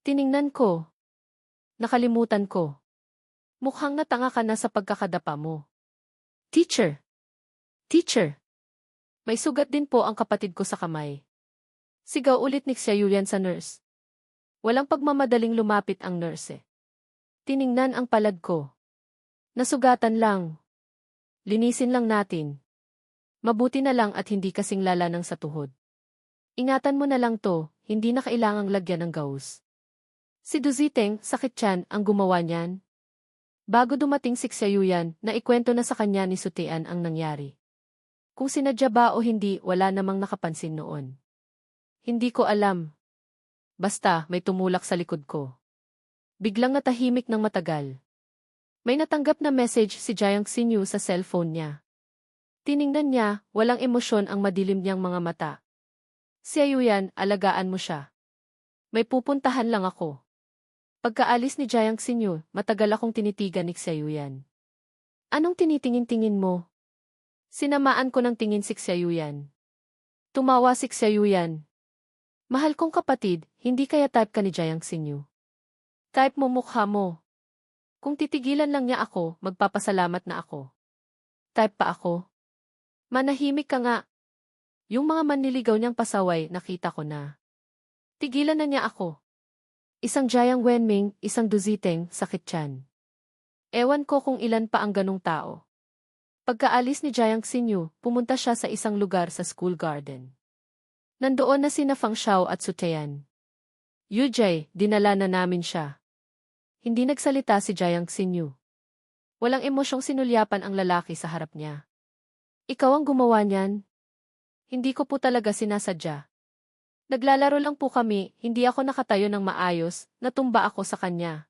Tiningnan ko. Nakalimutan ko. Mukhang natanga ka na sa pagkakadapa mo. Teacher! Teacher! May sugat din po ang kapatid ko sa kamay. Sigaw ulit ni Xiaoyan sa nurse. Walang pagmamadaling lumapit ang nurse. Tiningnan ang palad ko. Nasugatan lang. Linisin lang natin. Mabuti na lang at hindi kasing lala ng sa tuhod. Ingatan mo na lang to, hindi na kailangang lagyan ng gauze. Si Du Ziteng, sakit tiyan, ang gumawa niyan. Bago dumating si Xiaoyan, naikwento na sa kanya ni Sutean ang nangyari. Kung sinadya ba o hindi, wala namang nakapansin noon. Hindi ko alam. Basta, may tumulak sa likod ko. Biglang natahimik ng matagal. May natanggap na message si Jiang Xinyu sa cellphone niya. Tiningnan niya, walang emosyon ang madilim niyang mga mata. Xiaoyan, alagaan mo siya. May pupuntahan lang ako. Pagkaalis ni Jiang Xinyu, matagal akong tinitigan ni Xiaoyan. Anong tinitingin-tingin mo? Sinamaan ko ng tingin si Xiaoyan. Tumawa si Xiaoyan. Mahal kong kapatid, hindi kaya type ka ni Jiang Xinyu. Type mo mukha mo. Kung titigilan lang niya ako, magpapasalamat na ako. Type pa ako. Manahimik ka nga. Yung mga manliligaw niyang pasaway, nakita ko na. Tigilan na niya ako. Isang Jiang Wenming, isang Du Ziteng, sakit tiyan. Ewan ko kung ilan pa ang ganong tao. Pagkaalis ni Jiang Xinyu, pumunta siya sa isang lugar sa school garden. Nandoon na sina Fang Xiao at Sutean. Yujay, dinala na namin siya. Hindi nagsalita si Jiang Xinyu. Walang emosyong sinulyapan ang lalaki sa harap niya. Ikaw ang gumawa niyan? Hindi ko po talaga sinasadya. Naglalaro lang po kami, hindi ako nakatayo ng maayos, natumba ako sa kanya.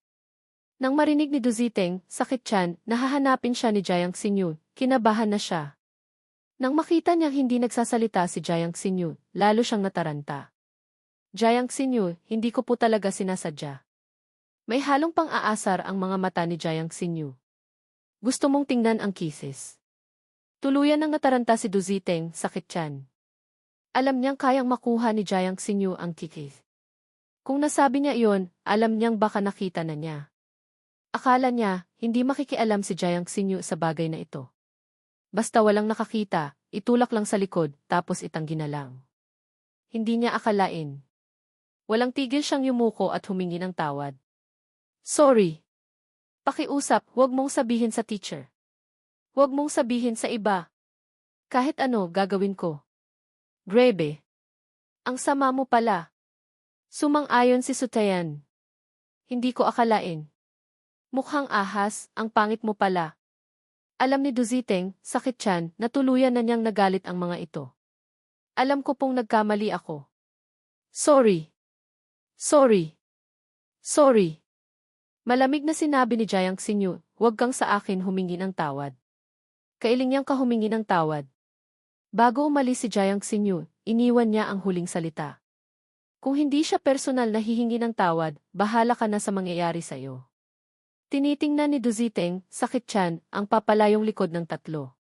Nang marinig ni Du Ziteng, sakit tiyan, nahahanapin siya ni Jiang Xinyu, kinabahan na siya. Nang makita niyang hindi nagsasalita si Jiang Xinyu, lalo siyang nataranta. Jiang Xinyu, hindi ko po talaga sinasadya. May halong pang-aasar ang mga mata ni Jiang Xinyu. Gusto mong tingnan ang kisses. Tuluyan nang nataranta si Du Ziteng, sakit tiyan. Alam niyang kayang makuha ni Jiang Xinyu ang kikis. Kung nasabi niya iyon, alam niyang baka nakita na niya. Akala niya, hindi makikialam si Jiang Xinyu sa bagay na ito. Basta walang nakakita, itulak lang sa likod, tapos itanggi na lang. Hindi niya akalain. Walang tigil siyang yumuko at humingi ng tawad. Sorry. Pakiusap, huwag mong sabihin sa teacher. Huwag mong sabihin sa iba. Kahit ano, gagawin ko. Grebe. Ang sama mo pala. Sumang-ayon si Sutayan. Hindi ko akalain. Mukhang ahas, ang pangit mo pala. Alam ni Duziteng, sakit tiyan, na tuluyan na niyang nagalit ang mga ito. Alam ko pong nagkamali ako. Sorry. Sorry. Sorry. Malamig na sinabi ni Jiang Xinyu, huwag kang sa akin humingi ng tawad. Kailing niyang kahumingi ng tawad. Bago umalis si Jiang Xinyu, iniwan niya ang huling salita. Kung hindi siya personal na hihingi ng tawad, bahala ka na sa mangyayari sa'yo. Tinitingnan ni Duziteng, sakit tiyan, ang papalayong likod ng tatlo.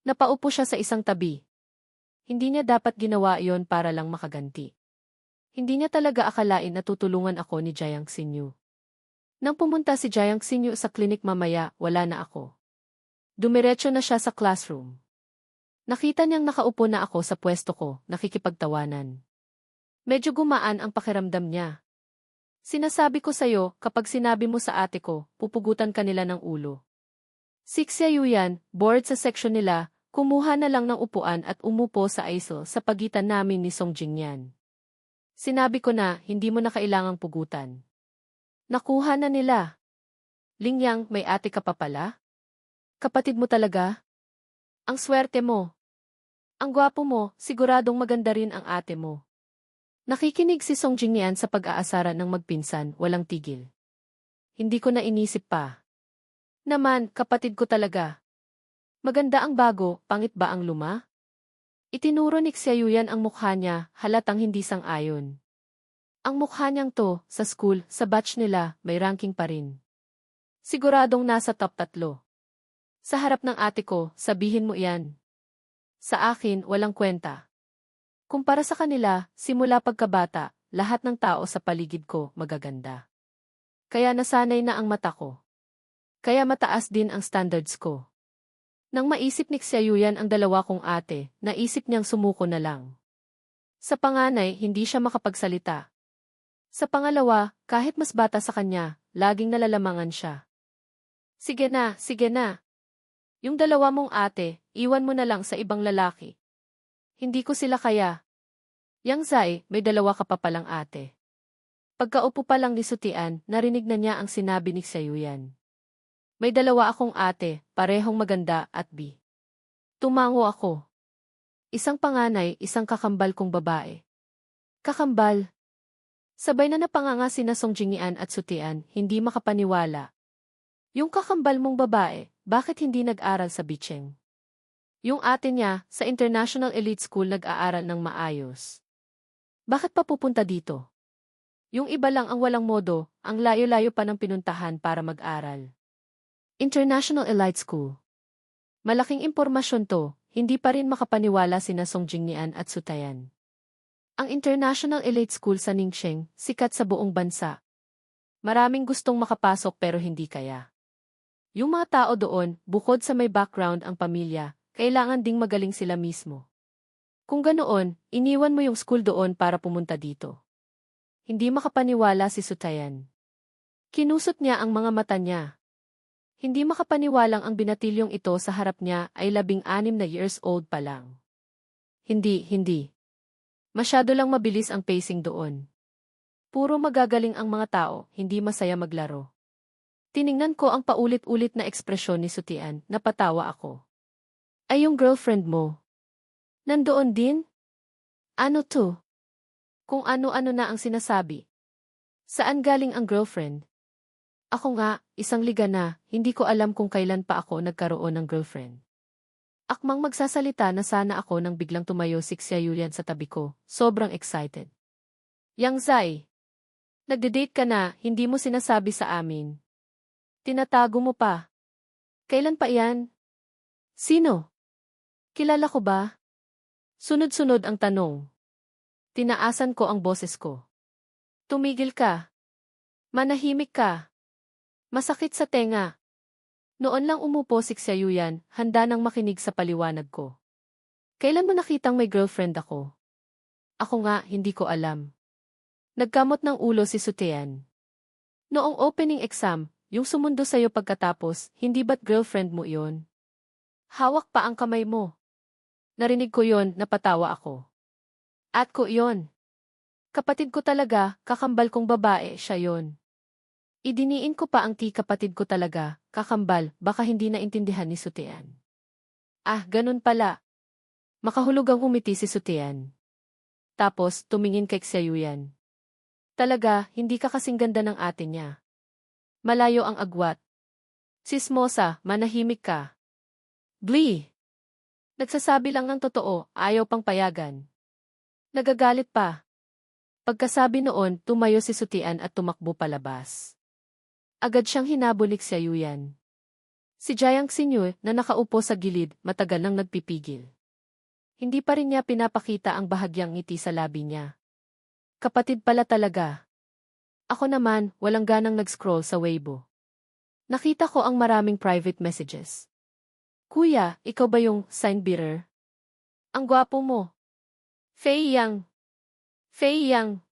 Napaupo siya sa isang tabi. Hindi niya dapat ginawa iyon para lang makaganti. Hindi niya talaga akalain na tutulungan ako ni Jiang Xinyu. Nang pumunta si Jiang Xinyu sa klinik mamaya, wala na ako. Dumiretso na siya sa classroom. Nakita niyang nakaupo na ako sa pwesto ko, nakikipagtawanan. Medyo gumaan ang pakiramdam niya. Sinasabi ko sa'yo, kapag sinabi mo sa ate ko, pupugutan ka nila ng ulo. Si Xiaoyan, board sa section nila, kumuha na lang ng upuan at umupo sa aisle sa pagitan namin ni Song Jingyan. Sinabi ko na, hindi mo na kailangang pugutan. Nakuha na nila. Lingyang, may ate ka pa pala? Kapatid mo talaga? Ang swerte mo. Ang gwapo mo, siguradong maganda rin ang ate mo. Nakikinig si Song Jingyan sa pag-aasaran ng magpinsan, walang tigil. Hindi ko na inisip pa. Naman, kapatid ko talaga. Maganda ang bago, pangit ba ang luma? Itinuro ni Xiaoyan ang mukha niya, halatang hindi sang-ayon. Ang mukha niyang to, sa school, sa batch nila, may ranking pa rin. Siguradong nasa top 3. Sa harap ng ate ko, sabihin mo iyan. Sa akin, walang kwenta. Kumpara sa kanila, simula pagkabata, lahat ng tao sa paligid ko magaganda. Kaya nasanay na ang mata ko. Kaya mataas din ang standards ko. Nang maisip ni Xiaoyan ang dalawa kong ate, naisip niyang sumuko na lang. Sa panganay, hindi siya makapagsalita. Sa pangalawa, kahit mas bata sa kanya, laging nalalamangan siya. Sige na, sige na. Yung dalawa mong ate, iwan mo na lang sa ibang lalaki. Hindi ko sila kaya. Yang Zai, may dalawa ka pa palang ate. Pagkaupo pa lang ni Sutian, narinig na niya ang sinabi ni Xiaoyan. May dalawa akong ate, parehong maganda at bi. Tumango ako. Isang panganay, isang kakambal kong babae. Kakambal. Sabay na napanganga sina Song Jingyan at Sutian, hindi makapaniwala. Yung kakambal mong babae, bakit hindi nag-aral sa Bicheng? Yung ate niya, sa International Elite School nag-aaral ng maayos. Bakit pa pupunta dito? Yung iba lang ang walang modo, ang layo-layo pa ng pinuntahan para mag-aral. International Elite School. Malaking impormasyon to, hindi pa rin makapaniwala sina Song Jingyan at Sutayan. Ang International Elite School sa Ningxing, sikat sa buong bansa. Maraming gustong makapasok pero hindi kaya. Yung mga tao doon, bukod sa may background ang pamilya, kailangan ding magaling sila mismo. Kung ganoon, iniwan mo yung school doon para pumunta dito. Hindi makapaniwala si Sutayan. Kinusot niya ang mga mata niya. Hindi makapaniwalang ang binatilyong ito sa harap niya ay 16 na years old pa lang. Hindi. Masyado lang mabilis ang pacing doon. Puro magagaling ang mga tao, hindi masaya maglaro. Tiningnan ko ang paulit-ulit na ekspresyon ni Sutian, napatawa ako. Ay yung girlfriend mo. Nandoon din? Ano to? Kung ano-ano na ang sinasabi. Saan galing ang girlfriend? Ako nga, isang liga na, hindi ko alam kung kailan pa ako nagkaroon ng girlfriend. Akmang magsasalita na sana ako nang biglang tumayo si Xiaoyan sa tabi ko, sobrang excited. Yang Zai, nagde-date ka na, hindi mo sinasabi sa amin. Tinatago mo pa. Kailan pa iyan? Sino? Kilala ko ba? Sunod-sunod ang tanong. Tinaasan ko ang boses ko. Tumigil ka. Manahimik ka. Masakit sa tenga. Noon lang umupo si Xiaoyan, handa nang makinig sa paliwanag ko. Kailan mo nakitang may girlfriend ako? Ako nga, hindi ko alam. Nagkamot ng ulo si Sutian. Noong opening exam, yung sumundo sa'yo pagkatapos, hindi ba't girlfriend mo yon? Hawak pa ang kamay mo. Narinig ko yon, napatawa ako. At ko yon. Kapatid ko talaga, kakambal kong babae, siya yon. Idiniin ko pa ang kapatid ko talaga, kakambal, baka hindi naintindihan ni Sutian. Ah, ganun pala. Makahulugang umiti si Sutian. Tapos, tumingin kay Xiaoyan. Talaga, hindi ka kasing ganda ng ate niya. Malayo ang agwat. Sismosa, manahimik ka. Blee! Nagsasabi lang ng totoo, ayaw pang payagan. Nagagalit pa. Pagkasabi noon, tumayo si Sutian at tumakbo palabas. Agad siyang hinabulik si Yuyan. Si Jiang Xinyu na nakaupo sa gilid, matagal nang nagpipigil. Hindi pa rin niya pinapakita ang bahagyang ngiti sa labi niya. Kapatid pala talaga. Ako naman, walang ganang nag-scroll sa Weibo. Nakita ko ang maraming private messages. Kuya, ikaw ba yung sign bearer? Ang gwapo mo. Fei Yang. Fei Yang.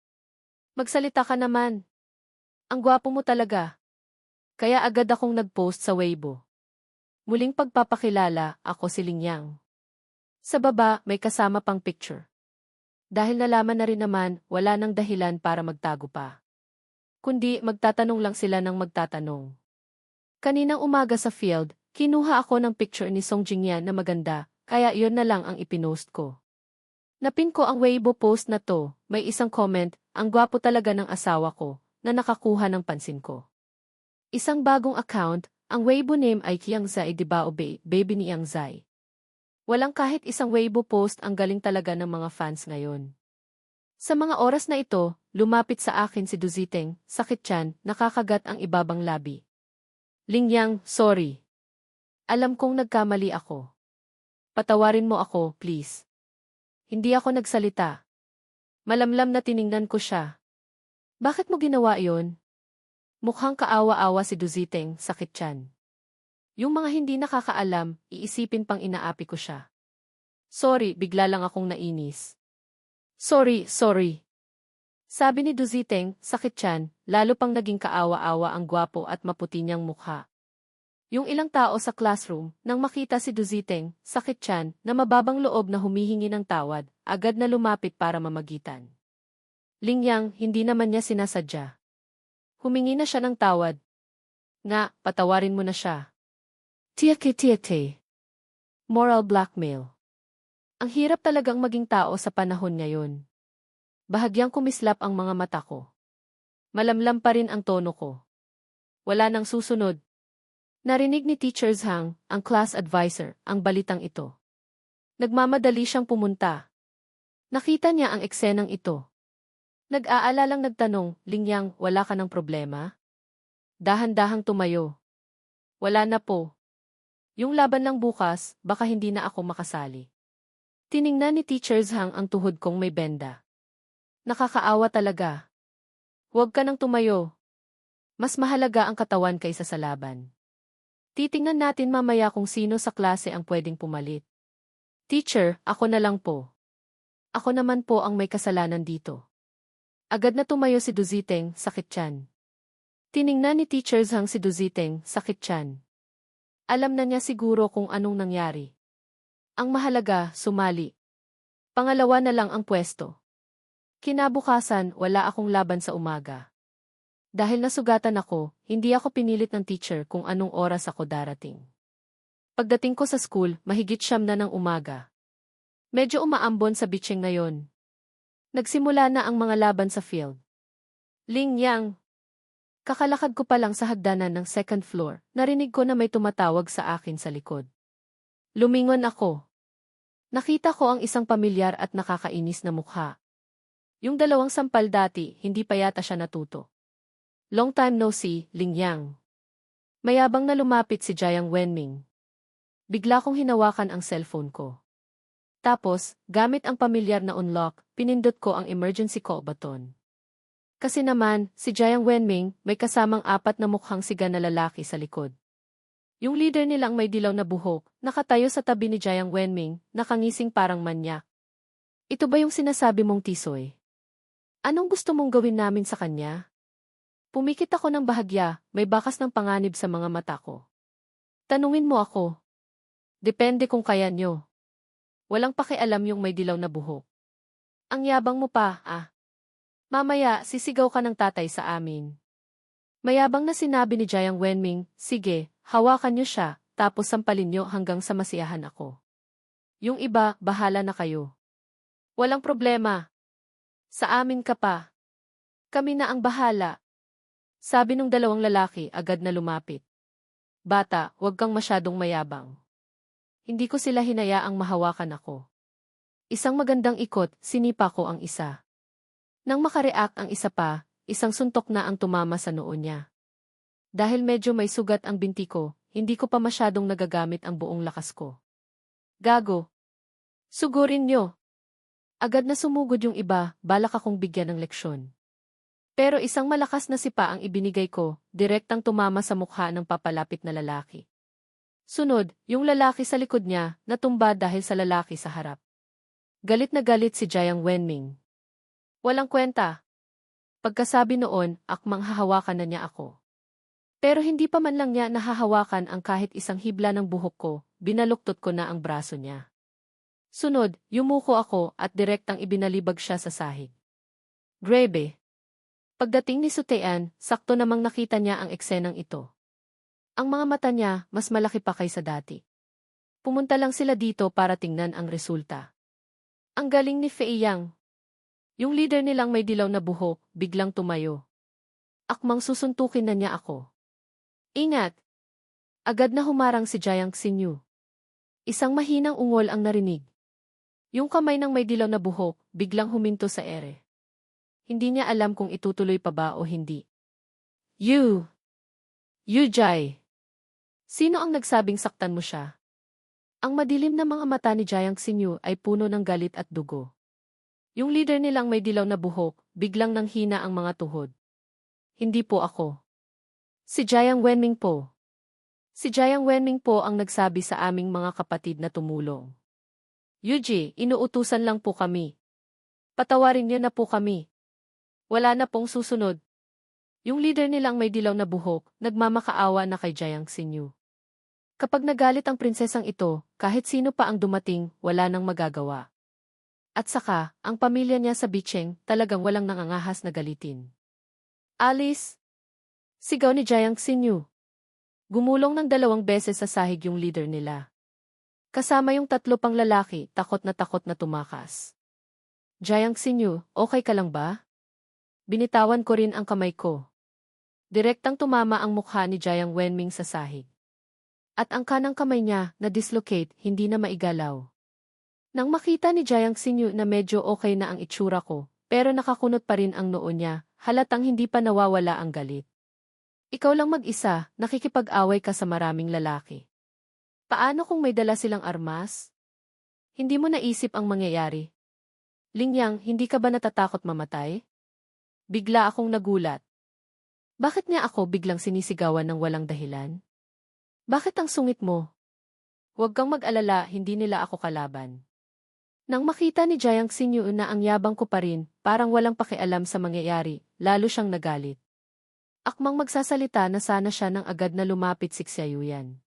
Magsalita ka naman. Ang gwapo mo talaga. Kaya agad akong nag-post sa Weibo. Muling pagpapakilala, ako si Ling Yang. Sa baba, may kasama pang picture. Dahil nalaman na rin naman, wala nang dahilan para magtago pa. Kundi magtatanong lang sila ng magtatanong. Kaninang umaga sa field, kinuha ako ng picture ni Song Jingyan na maganda, kaya yun na lang ang ipinost ko. Napin ko ang Weibo post na to, may isang comment, ang gwapo talaga ng asawa ko, na nakakuha ng pansin ko. Isang bagong account, ang Weibo name ay Yang Zai Dibao baby ni Yang Zai. Walang kahit isang Weibo post, ang galing talaga ng mga fans ngayon. Sa mga oras na ito, lumapit sa akin si Duziteng, sakit tiyan, nakakagat ang ibabang labi. Ling Yang, sorry. Alam kong nagkamali ako. Patawarin mo ako, please. Hindi ako nagsalita. Malamlam na tiningnan ko siya. Bakit mo ginawa iyon? Mukhang kaawa-awa si Duziteng, sakit tiyan. Yung mga hindi nakakaalam, iisipin pang inaapi ko siya. Sorry, bigla lang akong nainis. Sorry. Sabi ni Duziteng, sakit tiyan, lalo pang naging kaawa-awa ang gwapo at maputi niyang mukha. Yung ilang tao sa classroom, nang makita si Duziteng, sakit tiyan, na mababang loob na humihingi ng tawad, agad na lumapit para mamagitan. Ling Yang, hindi naman niya sinasadya. Humingi na siya ng tawad. Nga, patawarin mo na siya. Tiake. Moral blackmail. Ang hirap talagang maging tao sa panahon ngayon. Bahagyang kumislap ang mga mata ko. Malamlam pa rin ang tono ko. Wala nang susunod. Narinig ni Teacher Zhang, ang class advisor, ang balitang ito. Nagmamadali siyang pumunta. Nakita niya ang eksenang ito. Nag-aalalang nagtanong, Ling Yang, wala ka ng problema? Dahan-dahang tumayo. Wala na po. Yung laban lang bukas, baka hindi na ako makasali. Tiningnan ni Teacher Zhang ang tuhod kong may benda. Nakakaawa talaga. Huwag ka nang tumayo. Mas mahalaga ang katawan kaysa sa laban. Titingnan natin mamaya kung sino sa klase ang pwedeng pumalit. Teacher, ako na lang po. Ako naman po ang may kasalanan dito. Agad na tumayo si Duziteng, sakit tiyan. Tiningnan ni Teacher Zhang si Duziteng, sakit tiyan. Alam na niya siguro kung anong nangyari. Ang mahalaga, sumali. Pangalawa na lang ang pwesto. Kinabukasan, wala akong laban sa umaga. Dahil nasugatan ako, hindi ako pinilit ng teacher kung anong oras ako darating. Pagdating ko sa school, mahigit 9 na ng umaga. Medyo umaambon sa bitching ngayon. Nagsimula na ang mga laban sa field. Ling Yang. Kakalakad ko pa lang sa hagdanan ng second floor, narinig ko na may tumatawag sa akin sa likod. Lumingon ako. Nakita ko ang isang pamilyar at nakakainis na mukha. Yung dalawang sampal dati, hindi pa yata siya natuto. Long time no see, Ling Yang. Mayabang na lumapit si Jiang Wenming. Bigla kong hinawakan ang cellphone ko. Tapos, gamit ang pamilyar na unlock, pinindot ko ang emergency call button. Kasi naman, si Jiang Wenming, may kasamang 4 na mukhang siga na lalaki sa likod. Yung leader nilang may dilaw na buhok, nakatayo sa tabi ni Jiang Wenming, nakangising parang manyak. Ito ba yung sinasabi mong tisoy? Anong gusto mong gawin namin sa kanya? Pumikit ako ng bahagya, may bakas ng panganib sa mga mata ko. Tanungin mo ako. Depende kung kaya nyo. Walang pakialam yung may dilaw na buhok. Ang yabang mo pa, ah. Mamaya, sisigaw ka ng tatay sa amin. Mayabang na sinabi ni Jiang Wenming, sige, hawakan niyo siya, tapos sampalin niyo hanggang sa masiyahan ako. Yung iba, bahala na kayo. Walang problema. Sa amin ka pa. Kami na ang bahala. Sabi nung dalawang lalaki agad na lumapit. Bata, huwag kang masyadong mayabang. Hindi ko sila hinayaang mahawakan ako. Isang magandang ikot, sinipa ko ang isa. Nang makareact ang isa pa, isang suntok na ang tumama sa noo niya. Dahil medyo may sugat ang binti ko, hindi ko pa masyadong nagagamit ang buong lakas ko. Gago. Sugurin nyo. Agad na sumugod yung iba, balak akong bigyan ng leksyon. Pero isang malakas na sipa ang ibinigay ko, direktang tumama sa mukha ng papalapit na lalaki. Sunod, yung lalaki sa likod niya, natumba dahil sa lalaki sa harap. Galit na galit si Jiang Wenming. Walang kwenta. Pagkasabi noon, akmang hahawakan na niya ako. Pero hindi pa man lang niya nahahawakan ang kahit isang hibla ng buhok ko, binaluktot ko na ang braso niya. Sunod, yumuko ako at direktang ibinalibag siya sa sahig. Grebe. Pagdating ni Sutean, sakto namang nakita niya ang eksenang ito. Ang mga mata niya, mas malaki pa kaysa dati. Pumunta lang sila dito para tingnan ang resulta. Ang galing ni Fei Yang. Yung leader nilang may dilaw na buhok, biglang tumayo. Akmang susuntukin na niya ako. Ingat! Agad na humarang si Jiang Xinyu. Isang mahinang ungol ang narinig. Yung kamay ng may dilaw na buhok, biglang huminto sa ere. Hindi niya alam kung itutuloy pa ba o hindi. You Jai! Sino ang nagsabing saktan mo siya? Ang madilim na mga mata ni Jiang Xinyu ay puno ng galit at dugo. Yung leader nilang may dilaw na buhok, biglang nanghina ang mga tuhod. Hindi po ako. Si Jiang Wenming po. Si Jiang Wenming po ang nagsabi sa aming mga kapatid na tumulong. Yuji, inuutusan lang po kami. Patawarin niyo na po kami. Wala na pong susunod. Yung leader nilang may dilaw na buhok, nagmamakaawa na kay Jiang Xinyu. Kapag nagalit ang prinsesang ito, kahit sino pa ang dumating, wala nang magagawa. At saka, ang pamilya niya sa Bicheng, talagang walang nangangahas na galitin. Alice! Sigaw ni Jiang Xinyu. Gumulong ng 2 beses sa sahig yung leader nila. Kasama yung 3 pang lalaki, takot na tumakas. Jiang Xinyu, okay ka lang ba? Binitawan ko rin ang kamay ko. Direktang tumama ang mukha ni Jiang Wenming sa sahig. At ang kanang kamay niya, na-dislocate, hindi na maigalaw. Nang makita ni Jiang Xinyu na medyo okay na ang itsura ko, pero nakakunot pa rin ang noo niya, halatang hindi pa nawawala ang galit. Ikaw lang mag-isa, nakikipag-away ka sa maraming lalaki. Paano kung may dala silang armas? Hindi mo naisip ang mangyayari. Lingyang, hindi ka ba natatakot mamatay? Bigla akong nagulat. Bakit niya ako biglang sinisigawan ng walang dahilan? Bakit ang sungit mo? Huwag kang mag-alala, hindi nila ako kalaban. Nang makita ni Jiang Xinyu na ang yabang ko pa rin, parang walang pakialam sa mangyayari, lalo siyang nagalit. Akmang magsasalita na sana siya nang agad na lumapit si Xiaoyan.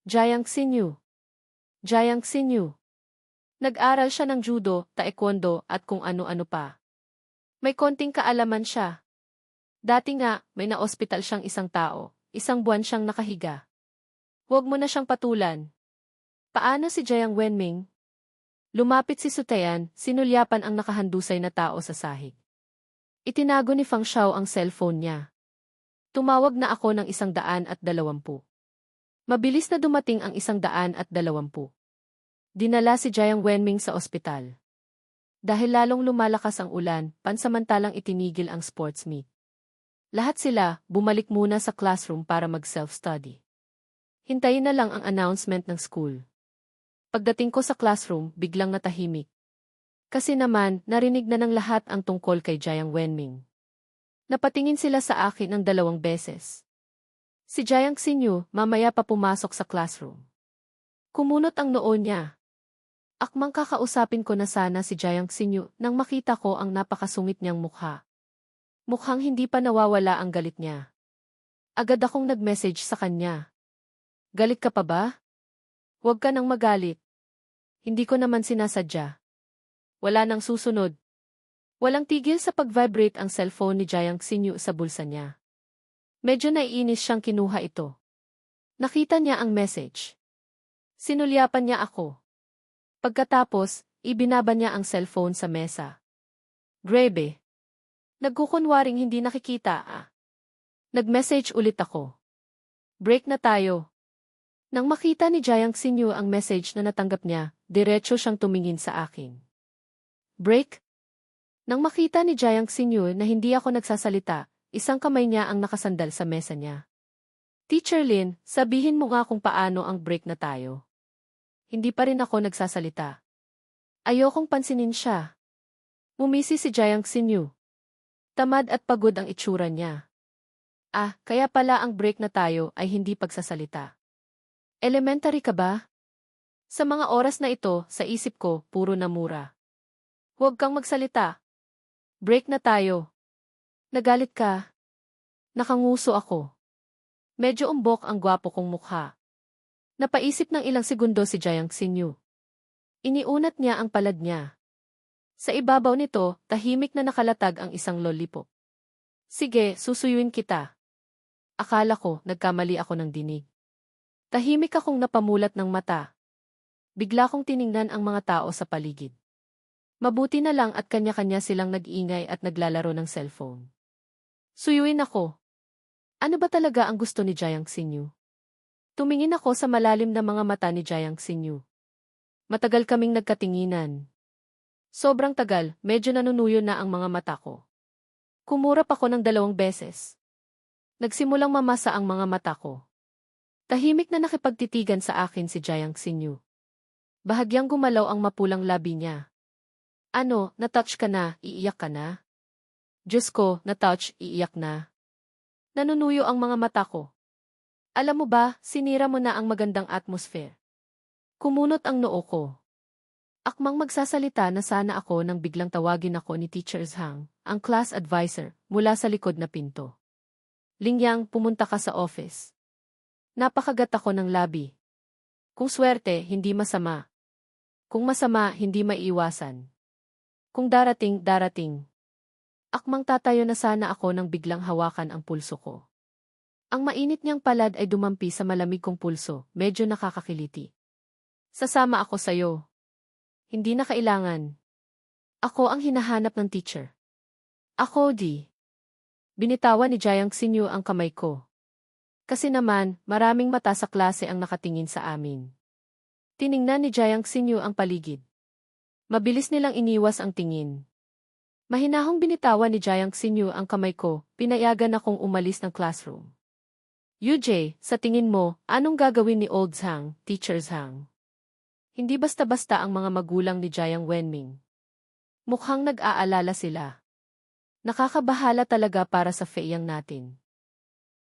Jiang Xinyu. Jiang Xinyu. Nag-aral siya ng judo, taekwondo at kung ano-ano pa. May konting kaalaman siya. Dati nga, may na-ospital siyang isang tao, 1 buwan siyang nakahiga. Huwag mo na siyang patulan. Paano si Jiang Wenming? Lumapit si Sutean, sinulyapan ang nakahandusay na tao sa sahig. Itinago ni Fang Xiao ang cellphone niya. Tumawag na ako ng 120. Mabilis na dumating ang 120. Dinala si Jiang Wenming sa ospital. Dahil lalong lumalakas ang ulan, pansamantalang itinigil ang sports meet. Lahat sila, bumalik muna sa classroom para mag-self-study. Hintayin na lang ang announcement ng school. Pagdating ko sa classroom, biglang natahimik. Kasi naman, narinig na ng lahat ang tungkol kay Jiang Wenming. Napatingin sila sa akin ng 2 beses. Si Jiang Xinyu, mamaya pa pumasok sa classroom. Kumunot ang noo niya. Akmang kakausapin ko na sana si Jiang Xinyu nang makita ko ang napakasungit niyang mukha. Mukhang hindi pa nawawala ang galit niya. Agad akong nag-message sa kanya. Galit ka pa ba? Huwag ka nang magalit. Hindi ko naman sinasadya. Wala nang susunod. Walang tigil sa pag-vibrate ang cellphone ni Jiang Xinyu sa bulsa niya. Medyo naiinis siyang kinuha ito. Nakita niya ang message. Sinulyapan niya ako. Pagkatapos, ibinaba niya ang cellphone sa mesa. Grebe. Nagkukunwaring hindi nakikita Nag-message ulit ako. Break na tayo. Nang makita ni Jiang Xinyu ang message na natanggap niya, diretso siyang tumingin sa akin. Break? Nang makita ni Jiang Xinyu na hindi ako nagsasalita, isang kamay niya ang nakasandal sa mesa niya. Teacher Lin, sabihin mo nga kung paano ang break na tayo. Hindi pa rin ako nagsasalita. Ayokong pansinin siya. Mumisi si Jiang Xinyu. Tamad at pagod ang itsura niya. Kaya pala ang break na tayo ay hindi pagsasalita. Elementary ka ba? Sa mga oras na ito, sa isip ko, puro na mura. Huwag kang magsalita. Break na tayo. Nagalit ka? Nakanguso ako. Medyo umbok ang gwapo kong mukha. Napaisip ng ilang segundo si Jiang Xinyu. Iniunat niya ang palad niya. Sa ibabaw nito, tahimik na nakalatag ang isang lollipop. Sige, susuyuin kita. Akala ko, nagkamali ako ng dinig. Tahimik akong napamulat ng mata. Bigla kong tiningnan ang mga tao sa paligid. Mabuti na lang at kanya-kanya silang nag-iingay at naglalaro ng cellphone. Suyuin ako. Ano ba talaga ang gusto ni Jiang Xinyu? Tumingin ako sa malalim na mga mata ni Jiang Xinyu. Matagal kaming nagkatinginan. Sobrang tagal, medyo nanunuyo na ang mga mata ko. Kumurap ako ng 2 beses. Nagsimulang mamasa ang mga mata ko. Tahimik na nakipagtitigan sa akin si Jiang Xinyu. Bahagyang gumalaw ang mapulang labi niya. Ano, na-touch ka na, iiyak ka na? Diyos ko, na-touch, iiyak na. Nanunuyo ang mga mata ko. Alam mo ba, sinira mo na ang magandang atmosphere. Kumunot ang noo ko. Akmang magsasalita na sana ako nang biglang tawagin ako ni Teacher Zhang, ang class advisor, mula sa likod na pinto. Lingyang, pumunta ka sa office. Napakagat ako ng labi. Kung swerte, hindi masama. Kung masama, hindi maiiwasan. Kung darating, darating. Akmang tatayo na sana ako nang biglang hawakan ang pulso ko. Ang mainit niyang palad ay dumampi sa malamig kong pulso, medyo nakakakiliti. Sasama ako sa'yo. Hindi na kailangan. Ako ang hinahanap ng teacher. Ako di. Binitawan ni Jiang Xinyu ang kamay ko. Kasi naman, maraming mata sa klase ang nakatingin sa amin. Tiningnan ni Jiang Xinyu ang paligid. Mabilis nilang iniwas ang tingin. Mahinahong binitawan ni Jiang Xinyu ang kamay ko, pinayagan akong umalis ng classroom. UJ, sa tingin mo, anong gagawin ni Old Zhang, Teacher Zhang? Hindi basta-basta ang mga magulang ni Jiang Wenming. Mukhang nag-aalala sila. Nakakabahala talaga para sa Feiyang natin.